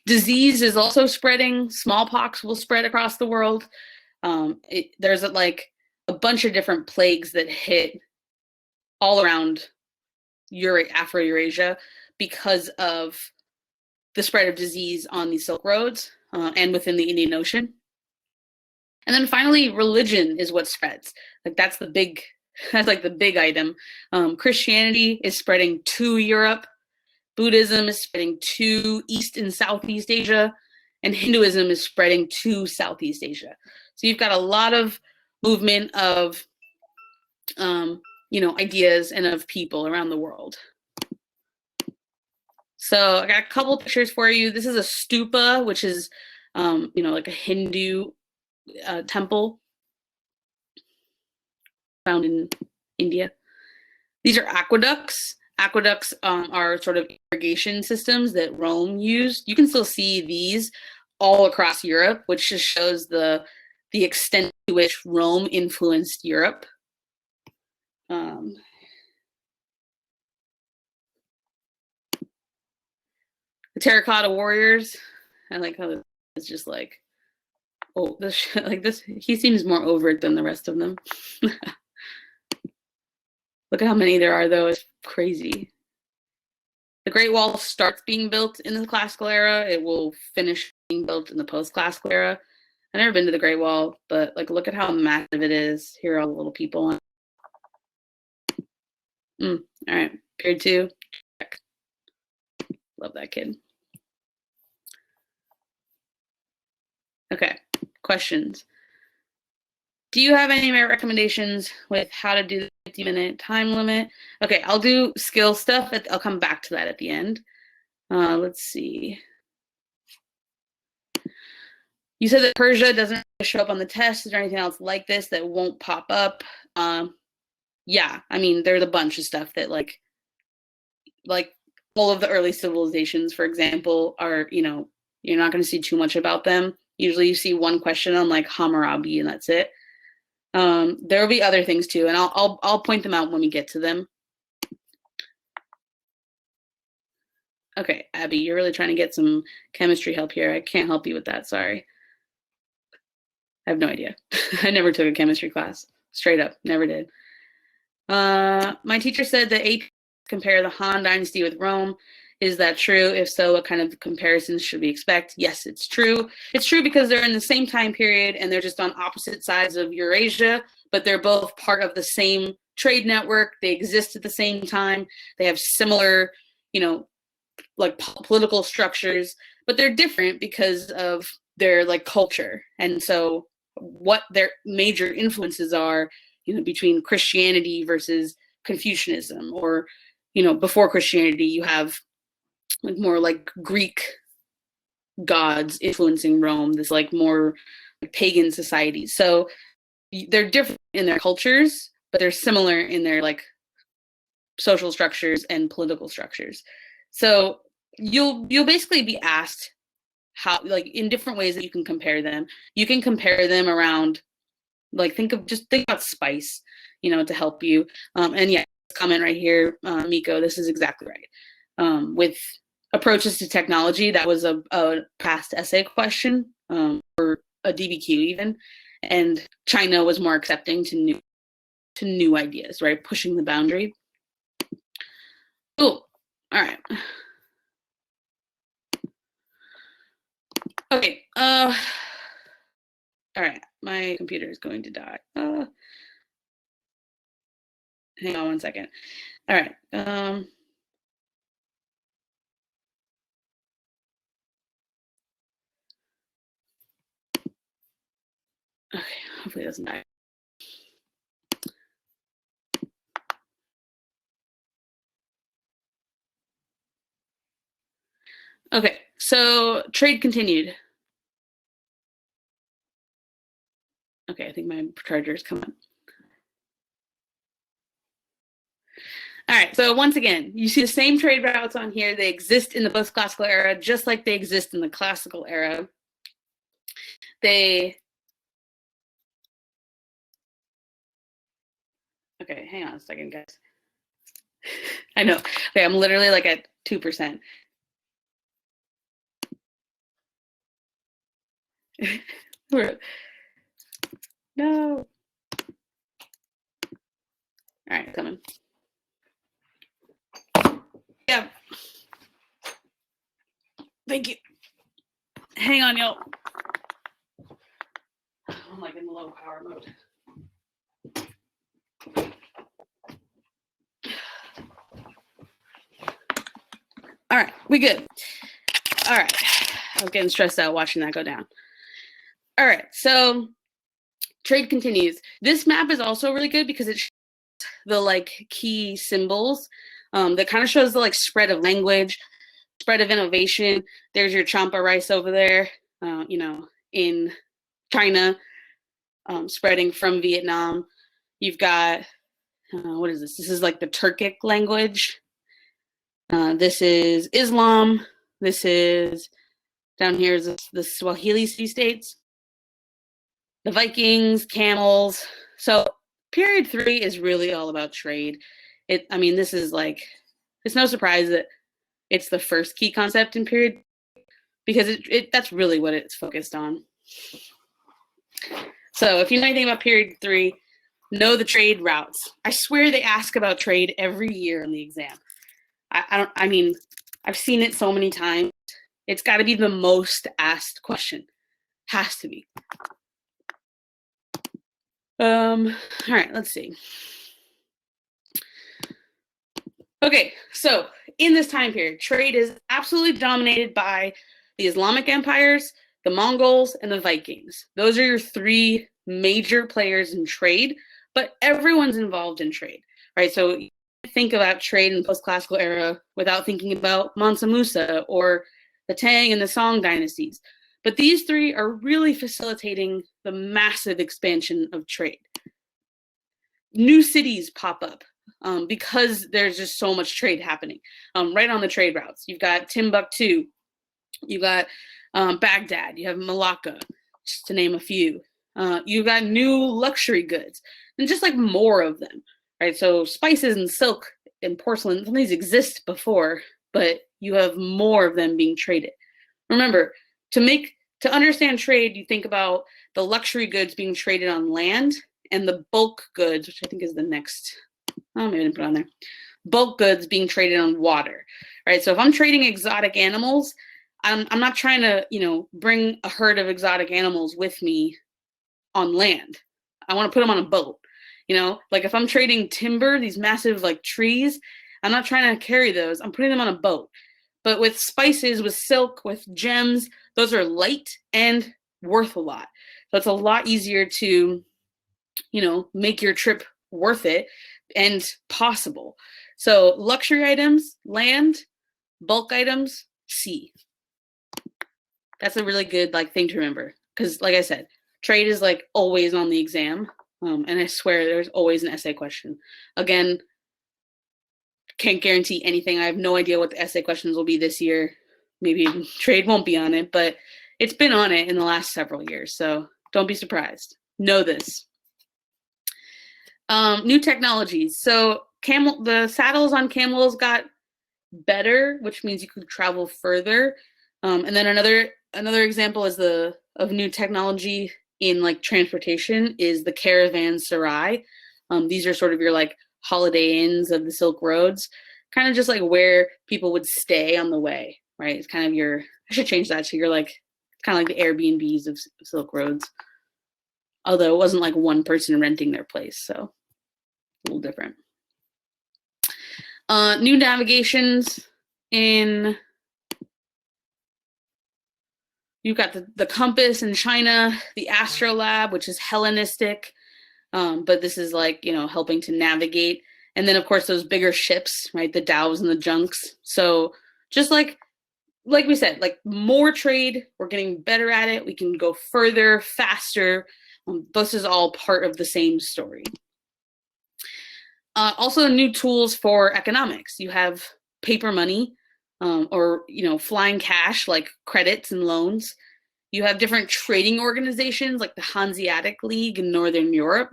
Disease is also spreading. Smallpox will spread across the world. There's like a bunch of different plagues that hit all around Afro-Eurasia because of the spread of disease on these Silk Roads and within the Indian Ocean. And then finally, religion is what spreads. Like that's like the big item. Christianity is spreading to Europe. Buddhism is spreading to East and Southeast Asia, and Hinduism is spreading to Southeast Asia. So you've got a lot of movement of, ideas and of people around the world. So I got a couple pictures for you. This is a stupa, which is, like a Hindu temple found in India. These are aqueducts. Aqueducts are sort of irrigation systems that Rome used. You can still see these all across Europe, which just shows the extent to which Rome influenced Europe. The terracotta warriors. I like how it's just like, oh, this he seems more overt than the rest of them. Look at how many there are, though. It's crazy. The Great Wall starts being built in the classical era. It will finish being built in the post-classical era. I've never been to the Great Wall, but like, look at how massive it is. Here are all the little people on. All right, period 2. Check. Love that kid. Okay, questions. Do you have any recommendations with how to do the 50-minute time limit? Okay, I'll do skill stuff. I'll come back to that at the end. Let's see. You said that Persia doesn't show up on the test. Is there anything else like this that won't pop up? Yeah, I mean, there's a bunch of stuff that like all of the early civilizations, for example, are, you're not going to see too much about them. Usually you see one question on like Hammurabi and that's it. There will be other things too, and I'll point them out when we get to them. Okay, Abby, you're really trying to get some chemistry help here. I can't help you with that, sorry. I have no idea. I never took a chemistry class. Straight up, never did. My teacher said that AP compare the Han Dynasty with Rome. Is that true? If so, what kind of comparisons should we expect? Yes, it's true. It's true because they're in the same time period and they're just on opposite sides of Eurasia, but they're both part of the same trade network. They exist at the same time. They have similar, like political structures, but they're different because of their like culture. And so what their major influences are, between Christianity versus Confucianism, or, before Christianity, you have like more like Greek gods influencing Rome, this like more pagan societies. So they're different in their cultures, but they're similar in their like social structures and political structures. So you'll basically be asked how, like, in different ways that you can compare them. You can compare them around, like, think about spice, to help you. And yeah, comment right here, Miko, this is exactly right. With approaches to technology, that was a past essay question, or a DBQ even, and China was more accepting to new ideas, right? Pushing the boundary. Cool. All right. Okay. All right. My computer is going to die. Hang on one second. All right. Okay, hopefully it doesn't die. Okay, so trade continued. Okay, I think my charger's come up. All right, so once again, you see the same trade routes on here. They exist in the post-classical era, just like they exist in the classical era. Okay, hang on a second, guys. I know. Okay, I'm literally like at 2%. No. All right, coming. Yeah. Thank you. Hang on, y'all. I'm like in low power mode. All right, we good. All right. I was getting stressed out watching that go down. All right, so trade continues. This map is also really good because it shows the like key symbols that kind of shows the like spread of language, spread of innovation. There's your champa rice over there, you know, in China, spreading from Vietnam. You've got, what is this? This is like the Turkic language. This is Islam. This is, down here is the Swahili city-states. The Vikings, camels. So period 3 is really all about trade. I mean, this is like, it's no surprise that it's the first key concept in period because that's really what it's focused on. So if you know anything about period 3, know the trade routes. I swear they ask about trade every year in the exam. I mean, I've seen it so many times. It's got to be the most asked question. Has to be. All right, let's see. Okay, so in this time period, trade is absolutely dominated by the Islamic empires, the Mongols, and the Vikings. Those are your 3 major players in trade, but everyone's involved in trade, right? So you think about trade in the post-classical era without thinking about Mansa Musa or the Tang and the Song dynasties. But these 3 are really facilitating the massive expansion of trade. New cities pop up because there's just so much trade happening right on the trade routes. You've got Timbuktu, you've got Baghdad, you have Malacca, just to name a few. You've got new luxury goods and just like more of them, right? So spices and silk and porcelain, some of these exist before, but you have more of them being traded. Remember, to understand trade, you think about the luxury goods being traded on land and the bulk goods, which I think is the next, oh, maybe I didn't put it on there. Bulk goods being traded on water, right? So if I'm trading exotic animals, I'm not trying to, you know, bring a herd of exotic animals with me on land. I want to put them on a boat, you know? Like if I'm trading timber, these massive like trees, I'm not trying to carry those. I'm putting them on a boat. But with spices, with silk, with gems, those are light and worth a lot. So it's a lot easier to, you know, make your trip worth it and possible. So luxury items, land, bulk items, sea. That's a really good like thing to remember. Because like I said, trade is like always on the exam. And I swear there's always an essay question. Again, can't guarantee anything. I have no idea what the essay questions will be this year. Maybe trade won't be on it, but it's been on it in the last several years. So don't be surprised. Know this. New technologies. So the saddles on camels got better, which means you could travel further. And then another example is of new technology in like transportation is the caravanserai. These are sort of your like holiday inns of the Silk Roads, kind of just like where people would stay on the way, right? It's kind of I should change that to your like, kind of like the Airbnbs of Silk Roads. Although it wasn't like one person renting their place, so a little different. New navigations in, you've got the compass in China, the astrolabe, which is Hellenistic, but this is like, you know, helping to navigate. And then of course those bigger ships, right? The dhows and the junks. So just like we said, like more trade, we're getting better at it. We can go further, faster. This is all part of the same story. Also new tools for economics. You have paper money, or, you know, flying cash like credits and loans. You have different trading organizations like the Hanseatic League in Northern Europe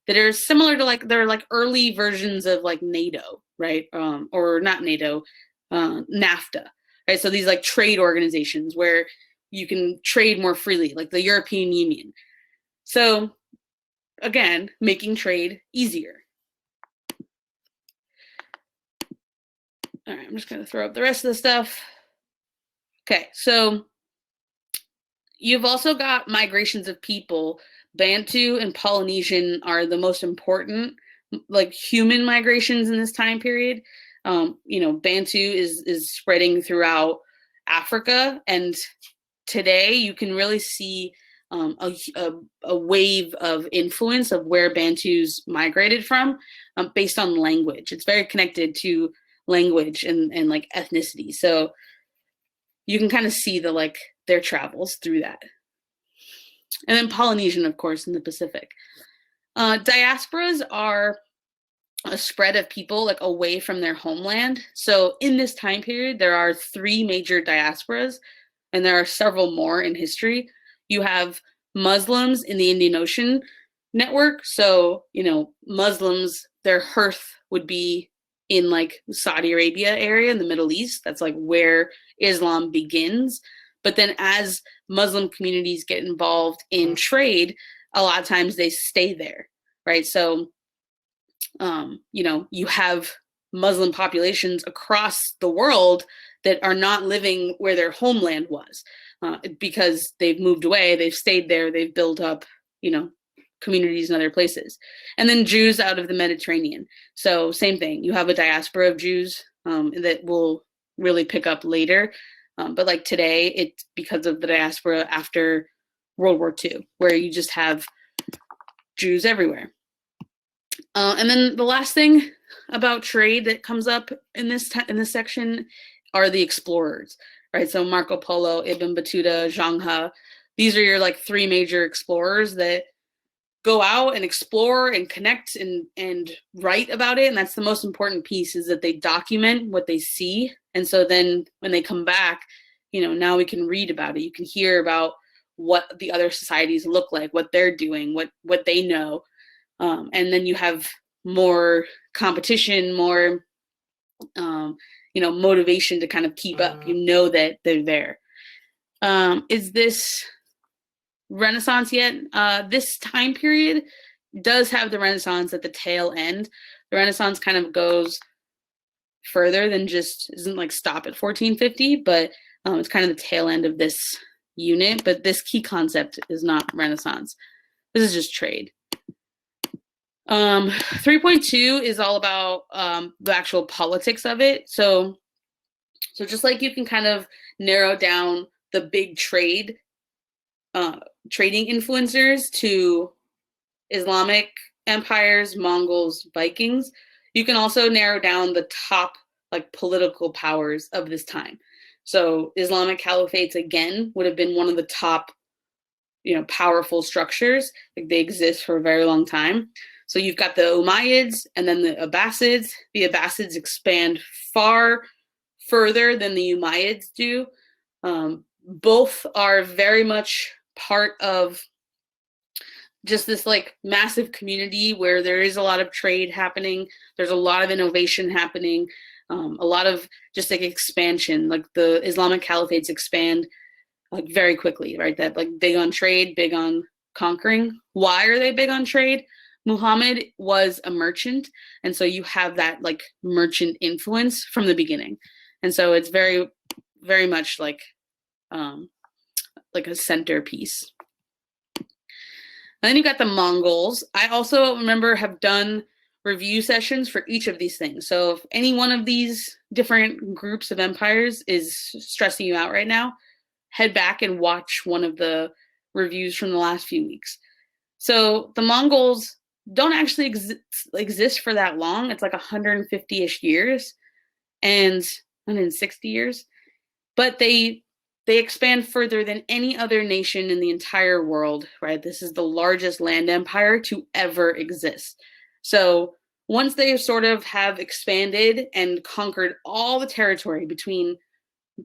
that are similar to like, they're like early versions of like NATO, right? Or not NATO, NAFTA, right? So these like trade organizations where you can trade more freely, like the European Union. So again, making trade easier. All right, I'm just going to throw up the rest of the stuff. Okay, so you've also got migrations of people. Bantu and Polynesian are the most important, like, human migrations in this time period. Bantu is spreading throughout Africa, and today you can really see a wave of influence of where Bantus migrated from, based on language. It's very connected to language and like ethnicity. So you can kind of see their travels through that. And then Polynesian, of course, in the Pacific. Diasporas are a spread of people like away from their homeland. So in this time period, there are 3 major diasporas, and there are several more in history. You have Muslims in the Indian Ocean network. So, Muslims, their hearth would be in like Saudi Arabia area in the Middle East. That's like where Islam begins. But then as Muslim communities get involved in trade, a lot of times they stay there, right? So, you have Muslim populations across the world that are not living where their homeland was, because they've moved away, they've stayed there, they've built up, communities in other places. And then Jews out of the Mediterranean. So same thing, you have a diaspora of Jews that will really pick up later. But like today, it's because of the diaspora after World War II, where you just have Jews everywhere. And then the last thing about trade that comes up in this section are the explorers, right? So Marco Polo, Ibn Battuta, Zheng He, these are your like 3 major explorers that go out and explore and connect and write about it. And that's the most important piece, is that they document what they see. And so then when they come back, now we can read about it. You can hear about what the other societies look like, what they're doing, what they know. And then you have more competition, more, motivation to kind of keep up. That they're there. Is this Renaissance yet? This time period does have the Renaissance at the tail end. The Renaissance kind of goes further than isn't like stop at 1450, but it's kind of the tail end of this unit. But this key concept is not Renaissance. This is just trade. 3.2 is all about the actual politics of it. So just like you can kind of narrow down the big trading influencers to Islamic empires, Mongols, Vikings, you can also narrow down the top like political powers of this time. So Islamic caliphates, again, would have been one of the top, powerful structures. Like, they exist for a very long time. So you've got the Umayyads and then the Abbasids. The Abbasids expand far further than the Umayyads do. Both are very much part of just this like massive community where there is a lot of trade happening. There's a lot of innovation happening. A lot of just like expansion. Like, the Islamic caliphates expand like very quickly, right? That like big on trade, big on conquering. Why are they big on trade? Muhammad was a merchant, and so you have that like merchant influence from the beginning. And so it's very, very much like a centerpiece. And then you got the Mongols. I also remember have done review sessions for each of these things. So if any one of these different groups of empires is stressing you out right now, head back and watch one of the reviews from the last few weeks. So the Mongols don't actually exist for that long. It's like 150-ish years and 160 years. But they expand further than any other nation in the entire world, right? This is the largest land empire to ever exist. So once they sort of have expanded and conquered all the territory between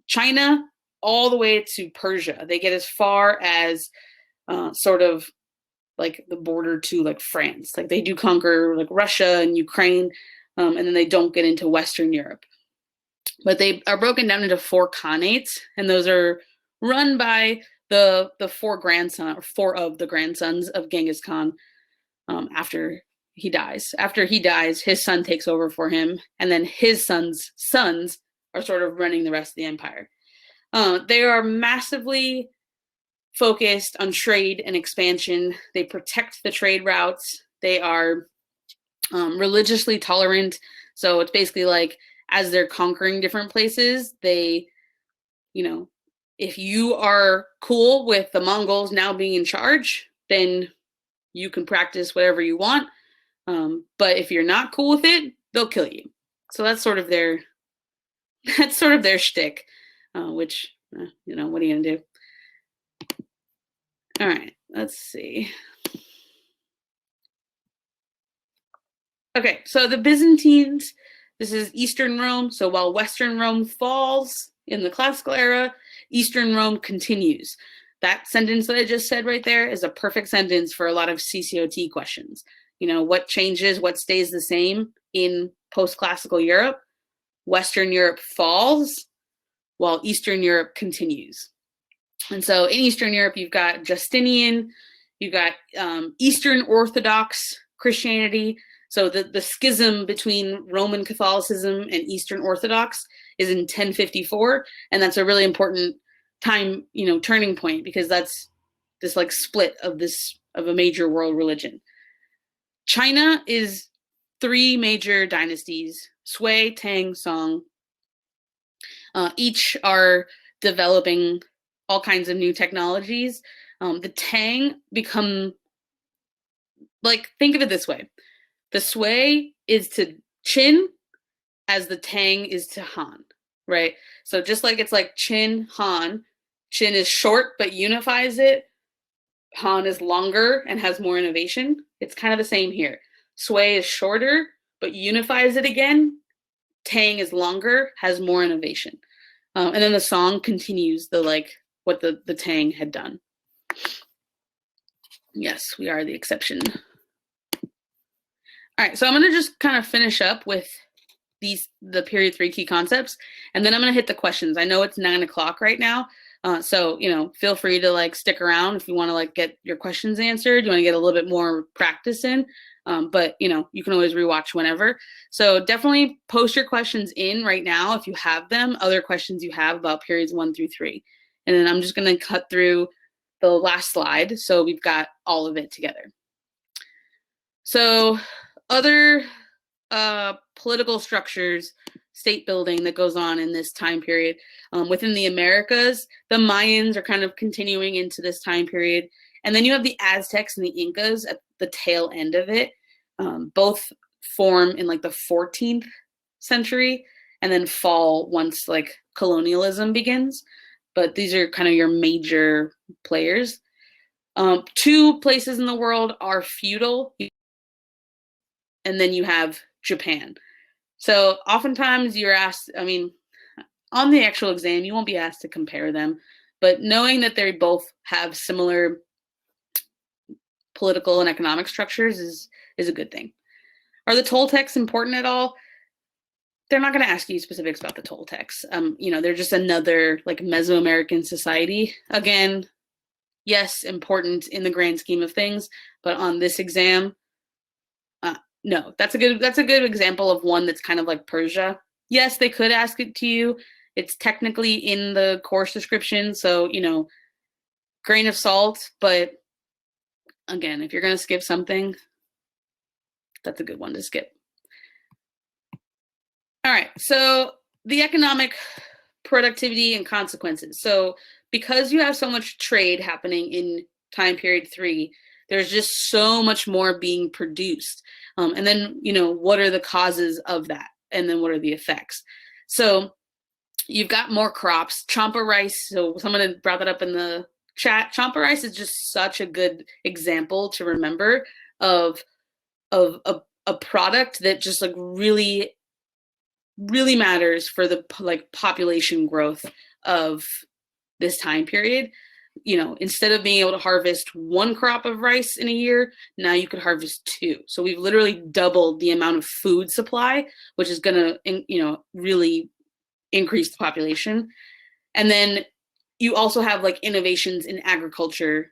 China all the way to Persia, they get as far as sort of like the border to like France. Like, they do conquer like Russia and Ukraine, and then they don't get into Western Europe. But they are broken down into 4 khanates, and those are run by the four of the grandsons of Genghis Khan. After he dies, his son takes over for him, and then his sons are sort of running the rest of the empire. They are massively focused on trade and expansion. They protect the trade routes. They are religiously tolerant. So it's basically like, as they're conquering different places, they, if you are cool with the Mongols now being in charge, then you can practice whatever you want. But if you're not cool with it, they'll kill you. So that's sort of their shtick, which, what are you gonna do? All right, let's see. Okay, so the Byzantines, this is Eastern Rome. So while Western Rome falls in the classical era, Eastern Rome continues. That sentence that I just said right there is a perfect sentence for a lot of CCOT questions. What changes, what stays the same in post-classical Europe? Western Europe falls while Eastern Europe continues. And so in Eastern Europe, you've got Justinian, you've got Eastern Orthodox Christianity. So the schism between Roman Catholicism and Eastern Orthodox is in 1054. And that's a really important time, turning point, because that's this like split of a major world religion. China is 3 major dynasties: Sui, Tang, Song. Each are developing all kinds of new technologies. The Tang become, think of it this way. The Sui is to Qin as the Tang is to Han, right? So just like it's like Qin, Han, Qin is short but unifies it. Han is longer and has more innovation. It's kind of the same here. Sui is shorter but unifies it again. Tang is longer, has more innovation. And then the Song continues what the Tang had done. Yes, we are the exception. All right, so I'm going to just kind of finish up with the period 3 key concepts, and then I'm going to hit the questions. I know it's 9:00 right now, so feel free to stick around if you want to get your questions answered. You want to get a little bit more practice in, but you can always rewatch whenever. So definitely post your questions in right now if you have them. Other questions you have about periods 1 through 3, and then I'm just going to cut through the last slide so we've got all of it together. So other political structures, state building that goes on in this time period. Within the Americas, the Mayans are kind of continuing into this time period. And then you have the Aztecs and the Incas at the tail end of it. Both form in the 14th century and then fall once colonialism begins. But these are kind of your major players. 2 places in the world are feudal, and then you have Japan. So oftentimes you're asked, on the actual exam, you won't be asked to compare them, but knowing that they both have similar political and economic structures is a good thing. Are the Toltecs important at all? They're not going to ask you specifics about the Toltecs. They're just another Mesoamerican society. Again, yes, important in the grand scheme of things, but on this exam, no. That's a good example of one that's kind of like Persia. Yes, they could ask it to you. It's technically in the course description, so grain of salt. But again, if you're going to skip something, that's a good one to skip. All right, so the economic productivity and consequences. So because you have so much trade happening in time period 3, there's just so much more being produced. And then, what are the causes of that? And then what are the effects? So you've got more crops. Champa rice, so someone had brought that up in the chat. Champa rice is just such a good example to remember of a product that just really matters for the population growth of this time period. Instead of being able to harvest 1 crop of rice in a year, now you could harvest 2. So we've literally doubled the amount of food supply, which is going to, really increase the population. And then you also have like innovations in agriculture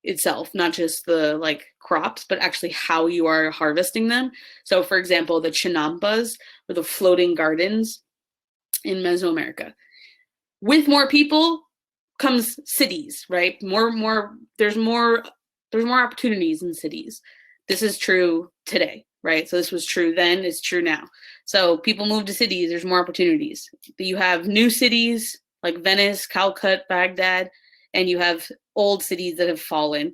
itself, not just the like crops, but actually how you are harvesting them. So for example, the chinampas, or the floating gardens in Mesoamerica. With more people comes cities, right? There's more opportunities in cities. This is true today, right? So this was true then, it's true now. So people move to cities, there's more opportunities. You have new cities like Venice, Calcutta, Baghdad, and you have old cities that have fallen,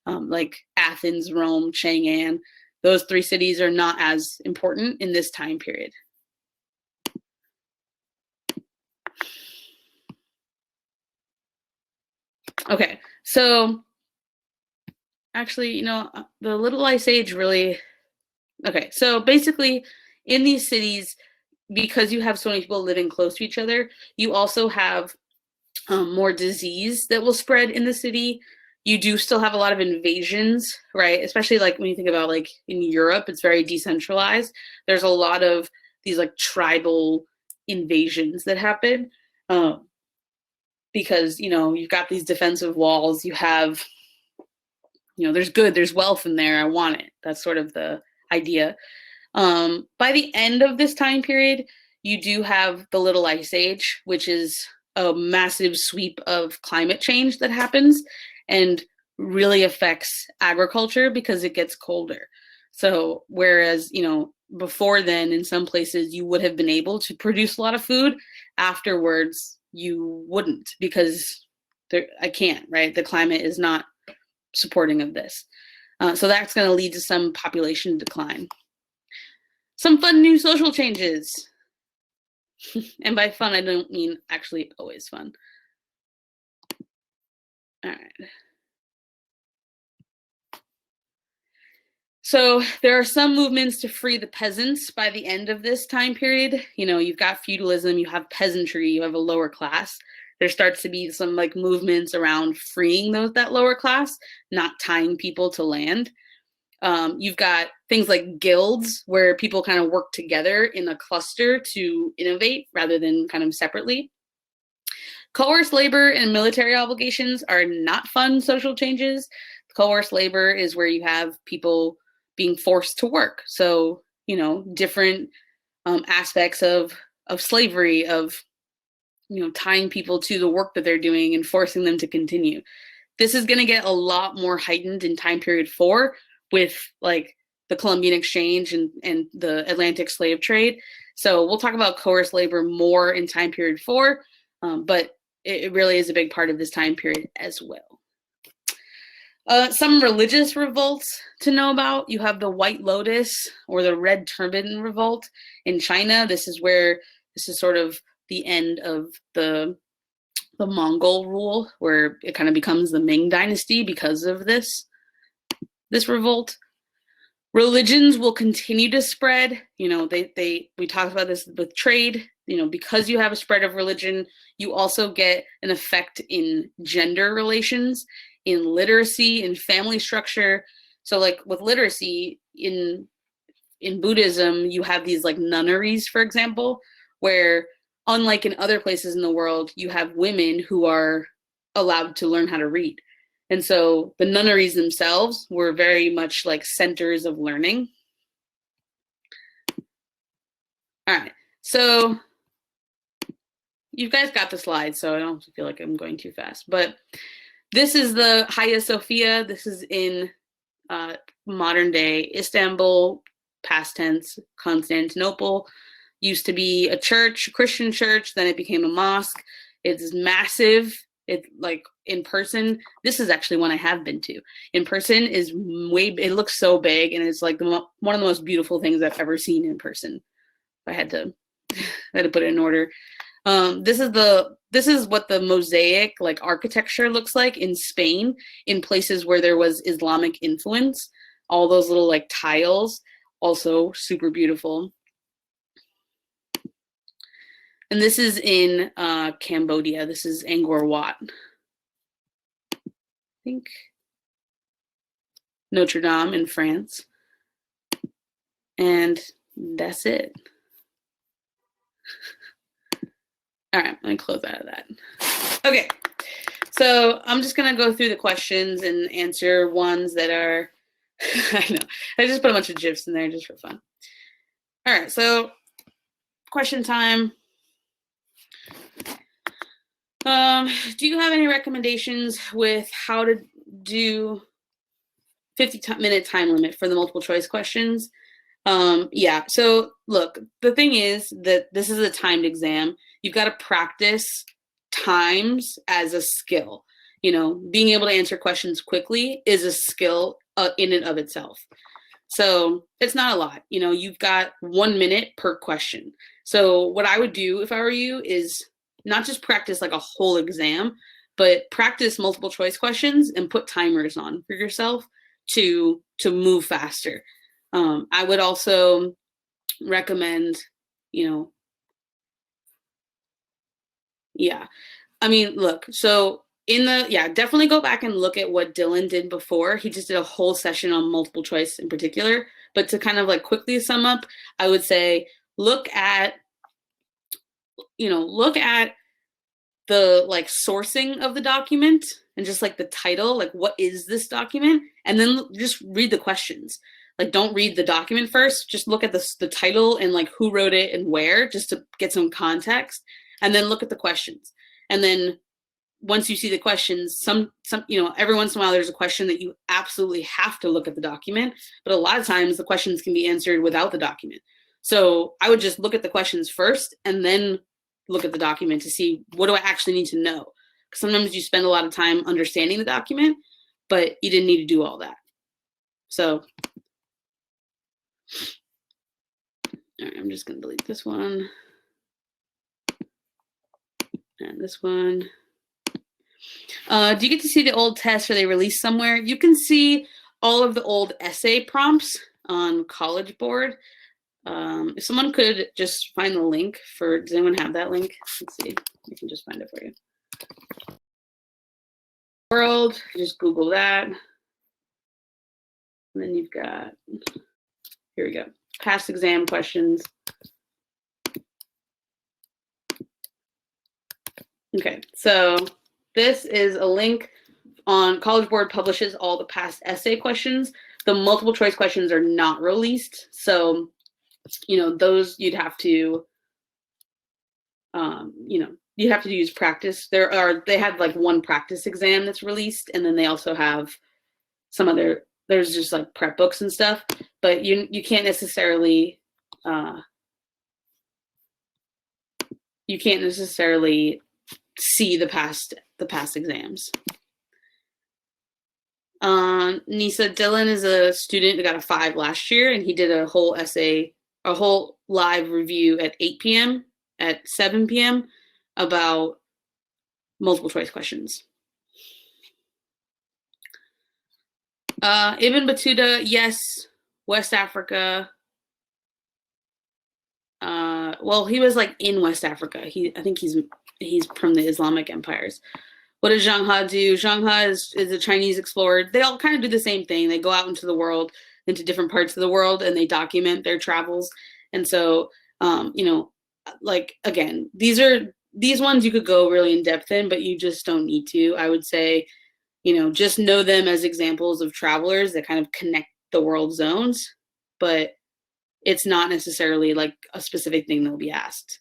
like Athens, Rome, Chang'an. Those three cities are not as important in this time period. Okay, so actually, you know, the Little Ice Age really, okay, so basically in these cities, because you have so many people living close to each other, you also have more disease that will spread in the city. You do still have a lot of invasions, right? Especially like when you think about like in Europe, it's very decentralized. There's a lot of these like tribal invasions that happen because, you know, you've got these defensive walls. You have, you know, there's wealth in there. I want it. That's sort of the idea. By the end of this time period, you do have the Little Ice Age, which is a massive sweep of climate change that happens and really affects agriculture because it gets colder. So whereas, you know, before then, in some places, you would have been able to produce a lot of food, afterwards, you wouldn't because I can't, right? The climate is not supporting of this. So that's going to lead to some population decline. Some fun new social changes. And by fun, I don't mean actually always fun. All right. So there are some movements to free the peasants by the end of this time period. You know, you've got feudalism, you have peasantry, you have a lower class. There starts to be some like movements around freeing that lower class, not tying people to land. You've got things like guilds where people kind of work together in a cluster to innovate rather than kind of separately. Coerced labor and military obligations are not fun social changes. Coerced labor is where you have people being forced to work. So, you know, different aspects of slavery, of, you know, tying people to the work that they're doing and forcing them to continue. This is going to get a lot more heightened in time period 4 with like the Columbian Exchange and the Atlantic slave trade. So we'll talk about coerced labor more in time period 4, but it really is a big part of this time period as well. Some religious revolts to know about. You have the White Lotus or the Red Turban Revolt in China. This is sort of the end of the Mongol rule, where it kind of becomes the Ming Dynasty because of this revolt. Religions will continue to spread. You know, we talked about this with trade. You know, because you have a spread of religion, you also get an effect in gender relations, in literacy, in family structure. So like with literacy in Buddhism, you have these like nunneries, for example, where unlike in other places in the world, you have women who are allowed to learn how to read. And so the nunneries themselves were very much like centers of learning. All right, so you guys got the slides, so I don't feel like I'm going too fast. But this is the Hagia Sophia. This is in modern day Istanbul, past tense, Constantinople. Used to be a church, a Christian church, then it became a mosque. It's massive. It like in person, this is actually one I have been to. In person is it looks so big, and it's like one of the most beautiful things I've ever seen in person. I had to put it in order. This is what the mosaic like architecture looks like in Spain, in places where there was Islamic influence. All those little like tiles, also super beautiful. And this is in Cambodia. This is Angkor Wat. I think Notre Dame in France. And that's it. All right, let me close out of that. Okay, so I'm just gonna go through the questions and answer ones that are, I know, I just put a bunch of GIFs in there just for fun. All right, so question time. Do you have any recommendations with how to do 50-minute time limit for the multiple choice questions? Yeah, so look, the thing is that this is a timed exam. You've got to practice times as a skill. You know, being able to answer questions quickly is a skill in and of itself. So it's not a lot. You know, you've got 1 minute per question. So what I would do if I were you is not just practice like a whole exam, but practice multiple choice questions and put timers on for yourself to move faster. I would also recommend, you know, yeah. I mean, look, so definitely go back and look at what Dylan did before. He just did a whole session on multiple choice in particular. But to kind of like quickly sum up, I would say look at the like sourcing of the document and just like the title, like what is this document? And then just read the questions. Like don't read the document first, just look at the title and like who wrote it and where, just to get some context, and then look at the questions. And then once you see the questions, some every once in a while there's a question that you absolutely have to look at the document, but a lot of times the questions can be answered without the document. So I would just look at the questions first and then look at the document to see what do I actually need to know. Because sometimes you spend a lot of time understanding the document, but you didn't need to do all that. So all right, I'm just going to delete this one and this one. Do you get to see the old tests? Are they released somewhere? You can see all of the old essay prompts on College Board. If someone could just find the link for, does anyone have that link? Let's see, I can just find it for you. World, just Google that. And then you've got, here we go, past exam questions. Okay, so this is a link on College Board publishes all the past essay questions. The multiple choice questions are not released. So, those you'd have to, you'd have to use practice. They have like one practice exam that's released, and then they also have some other, there's just like prep books and stuff, but you can't necessarily, see the past exams. Nisa, Dylan is a student who got a 5 last year, and he did a whole live review at 8 p.m. at 7 p.m. about multiple choice questions. Ibn Battuta, yes, West Africa. Well, he was like in West Africa. I think he's from the Islamic empires. What does Zhang He do? Zhang He is a Chinese explorer. They all kind of do the same thing. They go out into the world, into different parts of the world, and they document their travels. And so, like, again, these ones you could go really in depth in, but you just don't need to. I would say, just know them as examples of travelers that kind of connect the world zones, but it's not necessarily like a specific thing that'll be asked.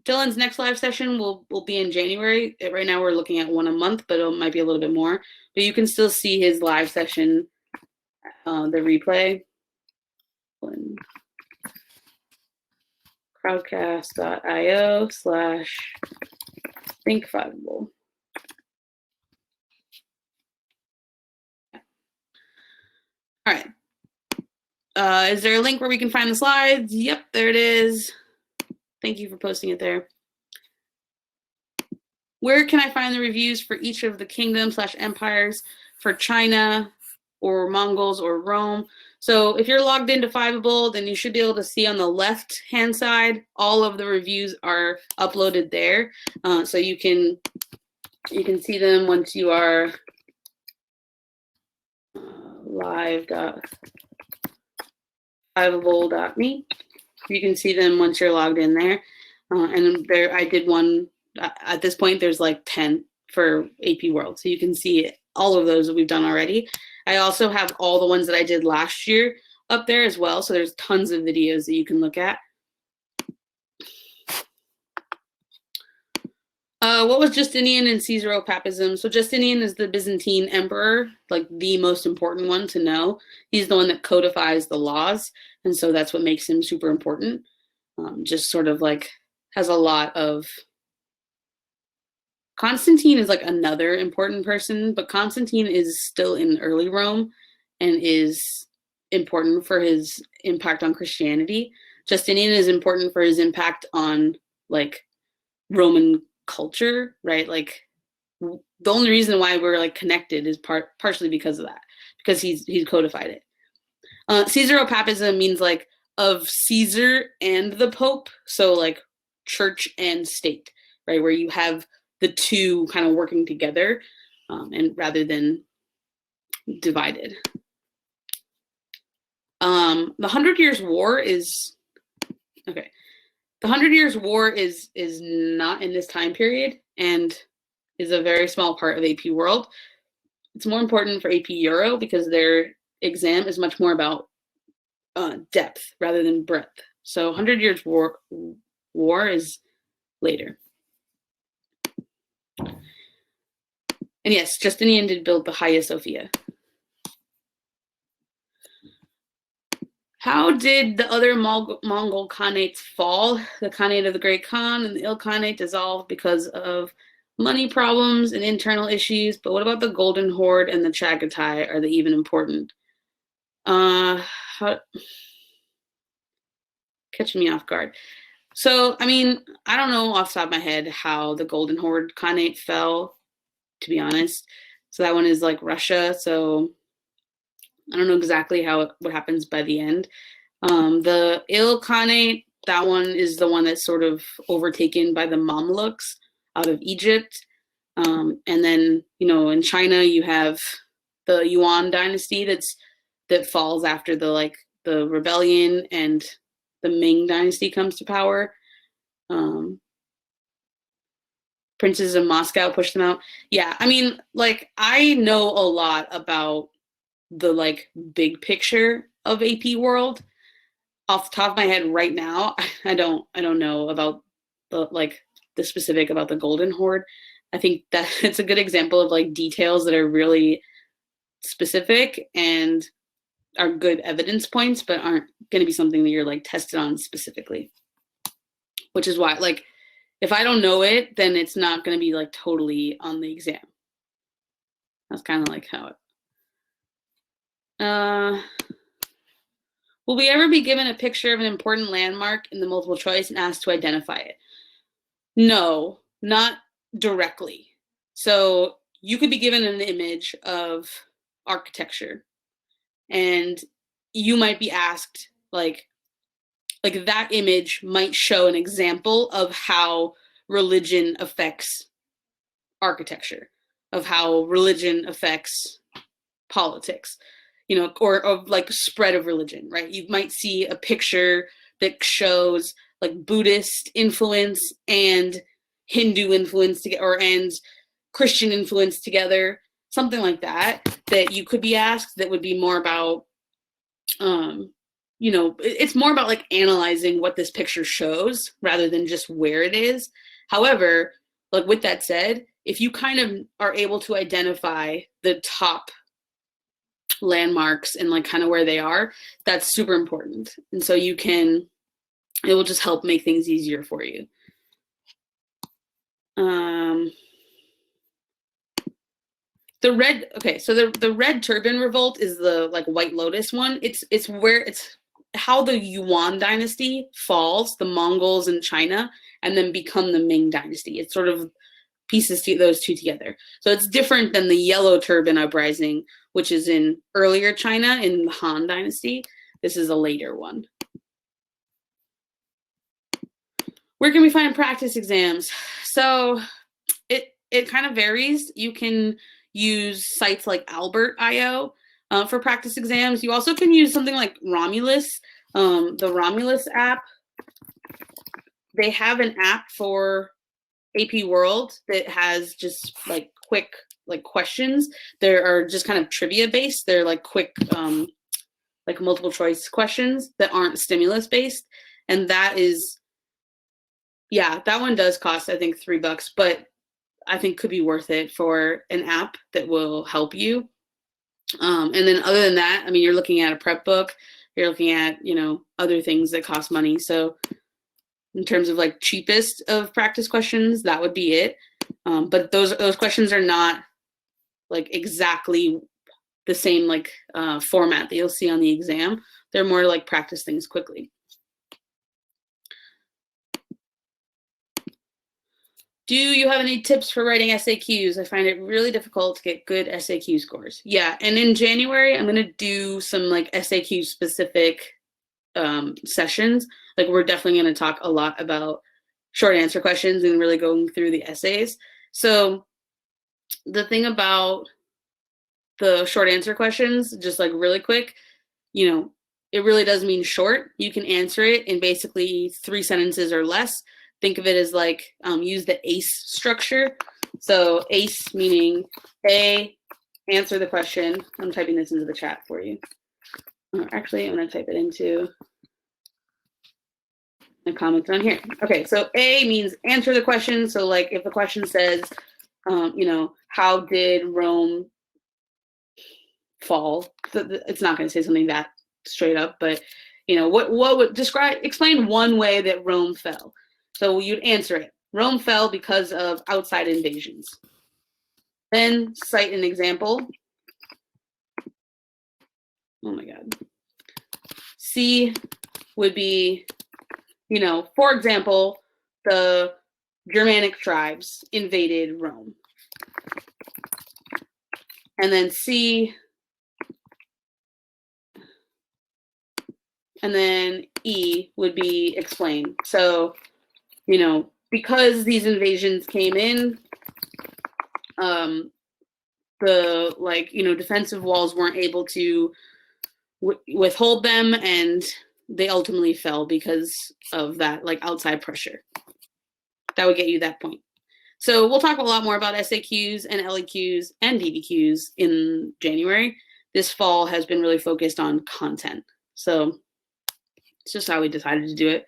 Dylan's next live session will be in January. Right now we're looking at one a month, but it might be a little bit more. But you can still see his live session, the replay. Crowdcast.io/thinkfiveable. All right. Is there a link where we can find the slides? Yep, there it is. Thank you for posting it there. Where can I find the reviews for each of the kingdoms/empires for China or Mongols or Rome? So if you're logged into Fiveable, then you should be able to see on the left-hand side, all of the reviews are uploaded there. So you can see them once you are live.fiveable.me. You can see them once you're logged in there. And there, I did one, at this point, there's like 10 for AP World. So you can see all of those that we've done already. I also have all the ones that I did last year up there as well. So there's tons of videos that you can look at. What was Justinian and Caesaropapism? So Justinian is the Byzantine emperor, like the most important one to know. He's the one that codifies the laws. And so that's what makes him super important. Just sort of like has a lot of... Constantine is like another important person, but Constantine is still in early Rome and is important for his impact on Christianity. Justinian is important for his impact on like Roman culture, right? Like the only reason why we're like connected is partially because of that, because he's codified it. Caesaropapism means like of Caesar and the Pope, so like church and state, right? Where you have the two kind of working together, and rather than divided. The 100 Years' War is okay. The 100 Years' War is not in this time period and is a very small part of AP World. It's more important for AP Euro because their exam is much more about depth rather than breadth. So 100 Years' War is later. And yes, Justinian did build the Hagia Sophia. How did the other Mongol Khanates fall? The Khanate of the Great Khan and the Ilkhanate dissolved because of money problems and internal issues. But what about the Golden Horde and the Chagatai? Are they even important? Catching me off guard. So, I mean, I don't know off the top of my head how the Golden Horde Khanate fell, to be honest. So that one is like Russia. So I don't know exactly what happens by the end. The Ilkhanate, that one is the one that's sort of overtaken by the Mamluks out of Egypt. And then, you know, in China, you have the Yuan dynasty that falls after the rebellion, and the Ming dynasty comes to power. Princes of Moscow pushed them out. Yeah, I mean, like, I know a lot about the like big picture of AP World. Off the top of my head right now, I don't know about the specific about the Golden Horde. I think that it's a good example of like details that are really specific and are good evidence points, but aren't going to be something that you're like tested on specifically. Which is why, like, if I don't know it, then it's not going to be like totally on the exam. That's kind of like how it. Will we ever be given a picture of an important landmark in the multiple choice and asked to identify it? No, not directly. So you could be given an image of architecture, and you might be asked, like that image might show an example of how religion affects architecture, of how religion affects politics, you know, or of like spread of religion, right? You might see a picture that shows like Buddhist influence and Hindu influence together, and Christian influence together, something like that you could be asked. That would be more about, you know, it's more about like analyzing what this picture shows rather than just where it is. However, like with that said, if you kind of are able to identify the top landmarks and like kind of where they are, that's super important. And so it will just help make things easier for you. The Red Turban Revolt is the like White Lotus one. It's how the Yuan dynasty falls, the Mongols in China, and then become the Ming dynasty. It sort of pieces those two together. So it's different than the Yellow Turban Uprising, which is in earlier China in the Han dynasty. This is a later one. Where can we find practice exams? So it kind of varies. You can use sites like Albert.io for practice exams. You also can use something like Romulus, the Romulus app. they have an app for AP World that has just like quick like questions. They are just kind of trivia based. They're like quick like multiple choice questions that aren't stimulus based. And that is, yeah, that one does cost, I think, $3, but I think could be worth it for an app that will help you. And then other than that, I mean, you're looking at a prep book, you're looking at, you know, other things that cost money. So in terms of like cheapest of practice questions, that would be it. But those questions are not like exactly the same like format that you'll see on the exam. They're more like practice things quickly. Do you have any tips for writing SAQs? I find it really difficult to get good SAQ scores. Yeah, and in January, I'm going to do some like SAQ specific sessions. Like we're definitely going to talk a lot about short answer questions and really going through the essays. So the thing about the short answer questions, just like really quick, you know, it really does mean short. You can answer it in basically 3 sentences or less. Think of it as like use the ACE structure. So ACE meaning A, answer the question. I'm typing this into the chat for you. Actually, I'm going to type it into the comments on here. Okay, so A means answer the question. So like if the question says, you know, how did Rome fall? It's not going to say something that straight up, but you know, what would explain one way that Rome fell. So you'd answer it. Rome fell because of outside invasions. Then cite an example. Oh my God. C would be, you know, for example, the Germanic tribes invaded Rome. And then C, and then E would be explain. So, you know, because these invasions came in, the like, you know, defensive walls weren't able to withhold them, and they ultimately fell because of that like outside pressure. That would get you that point. So we'll talk a lot more about SAQs and LEQs and DBQs in January. This fall has been really focused on content. So it's just how we decided to do it.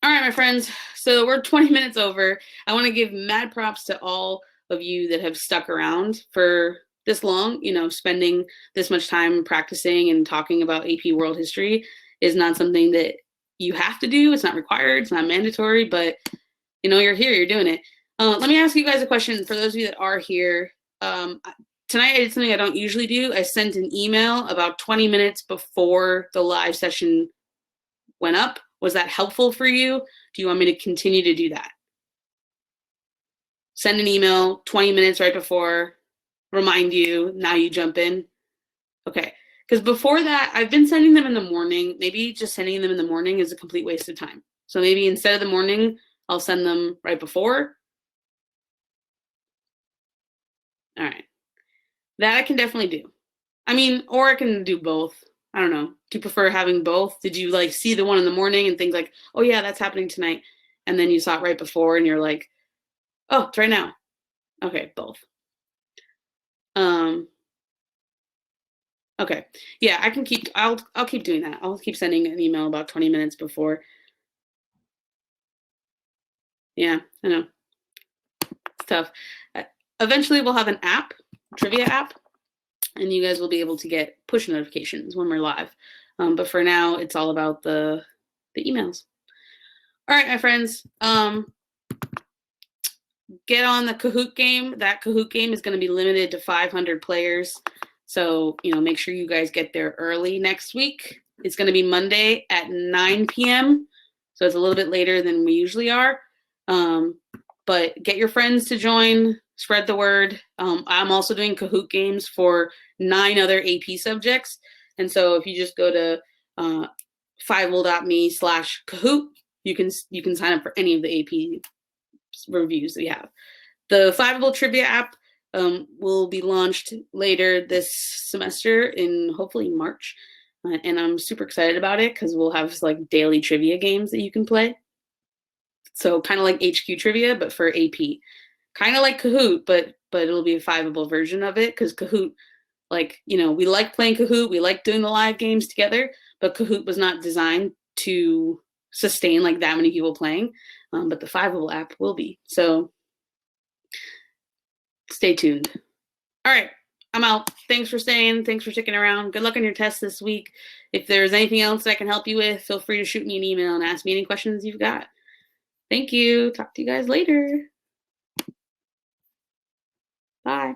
All right, my friends. So we're 20 minutes over. I want to give mad props to all of you that have stuck around for this long. You know, spending this much time practicing and talking about AP World History is not something that you have to do. It's not required. It's not mandatory, but you know, you're here, you're doing it. Let me ask you guys a question. For those of you that are here, tonight I did something I don't usually do. I sent an email about 20 minutes before the live session went up. Was that helpful for you? Do you want me to continue to do that? Send an email 20 minutes right before, remind you, now you jump in. Okay, because before that, I've been sending them in the morning. Maybe just sending them in the morning is a complete waste of time. So maybe instead of the morning, I'll send them right before. All right. That I can definitely do. I mean, or I can do both. I don't know. Do you prefer having both? Did you like see the one in the morning and think like, oh yeah, that's happening tonight. And then you saw it right before and you're like, oh, it's right now. Okay, both. Okay. Yeah, I can keep, I'll keep doing that. I'll keep sending an email about 20 minutes before. Yeah, I know. It's tough. Eventually we'll have an app, trivia app, and you guys will be able to get push notifications when we're live. But for now, it's all about the emails. All right, my friends. Get on the Kahoot game. That Kahoot game is going to be limited to 500 players. So, you know, make sure you guys get there early next week. It's going to be Monday at 9 p.m. So it's a little bit later than we usually are. But get your friends to join, spread the word. I'm also doing Kahoot games for 9 other AP subjects. And so if you just go to fiveable.me/Kahoot, you can sign up for any of the AP reviews that we have. The Fiveable Trivia app will be launched later this semester in hopefully March. And I'm super excited about it because we'll have like daily trivia games that you can play. So kind of like HQ trivia, but for AP. Kind of like Kahoot, but it'll be a Fiveable version of it, because Kahoot, like, you know, we like playing Kahoot, we like doing the live games together, but Kahoot was not designed to sustain like that many people playing, but the Fiveable app will be. So stay tuned. All right, I'm out. Thanks for staying. Thanks for sticking around. Good luck on your test this week. If there's anything else that I can help you with, feel free to shoot me an email and ask me any questions you've got. Thank you. Talk to you guys later. Bye.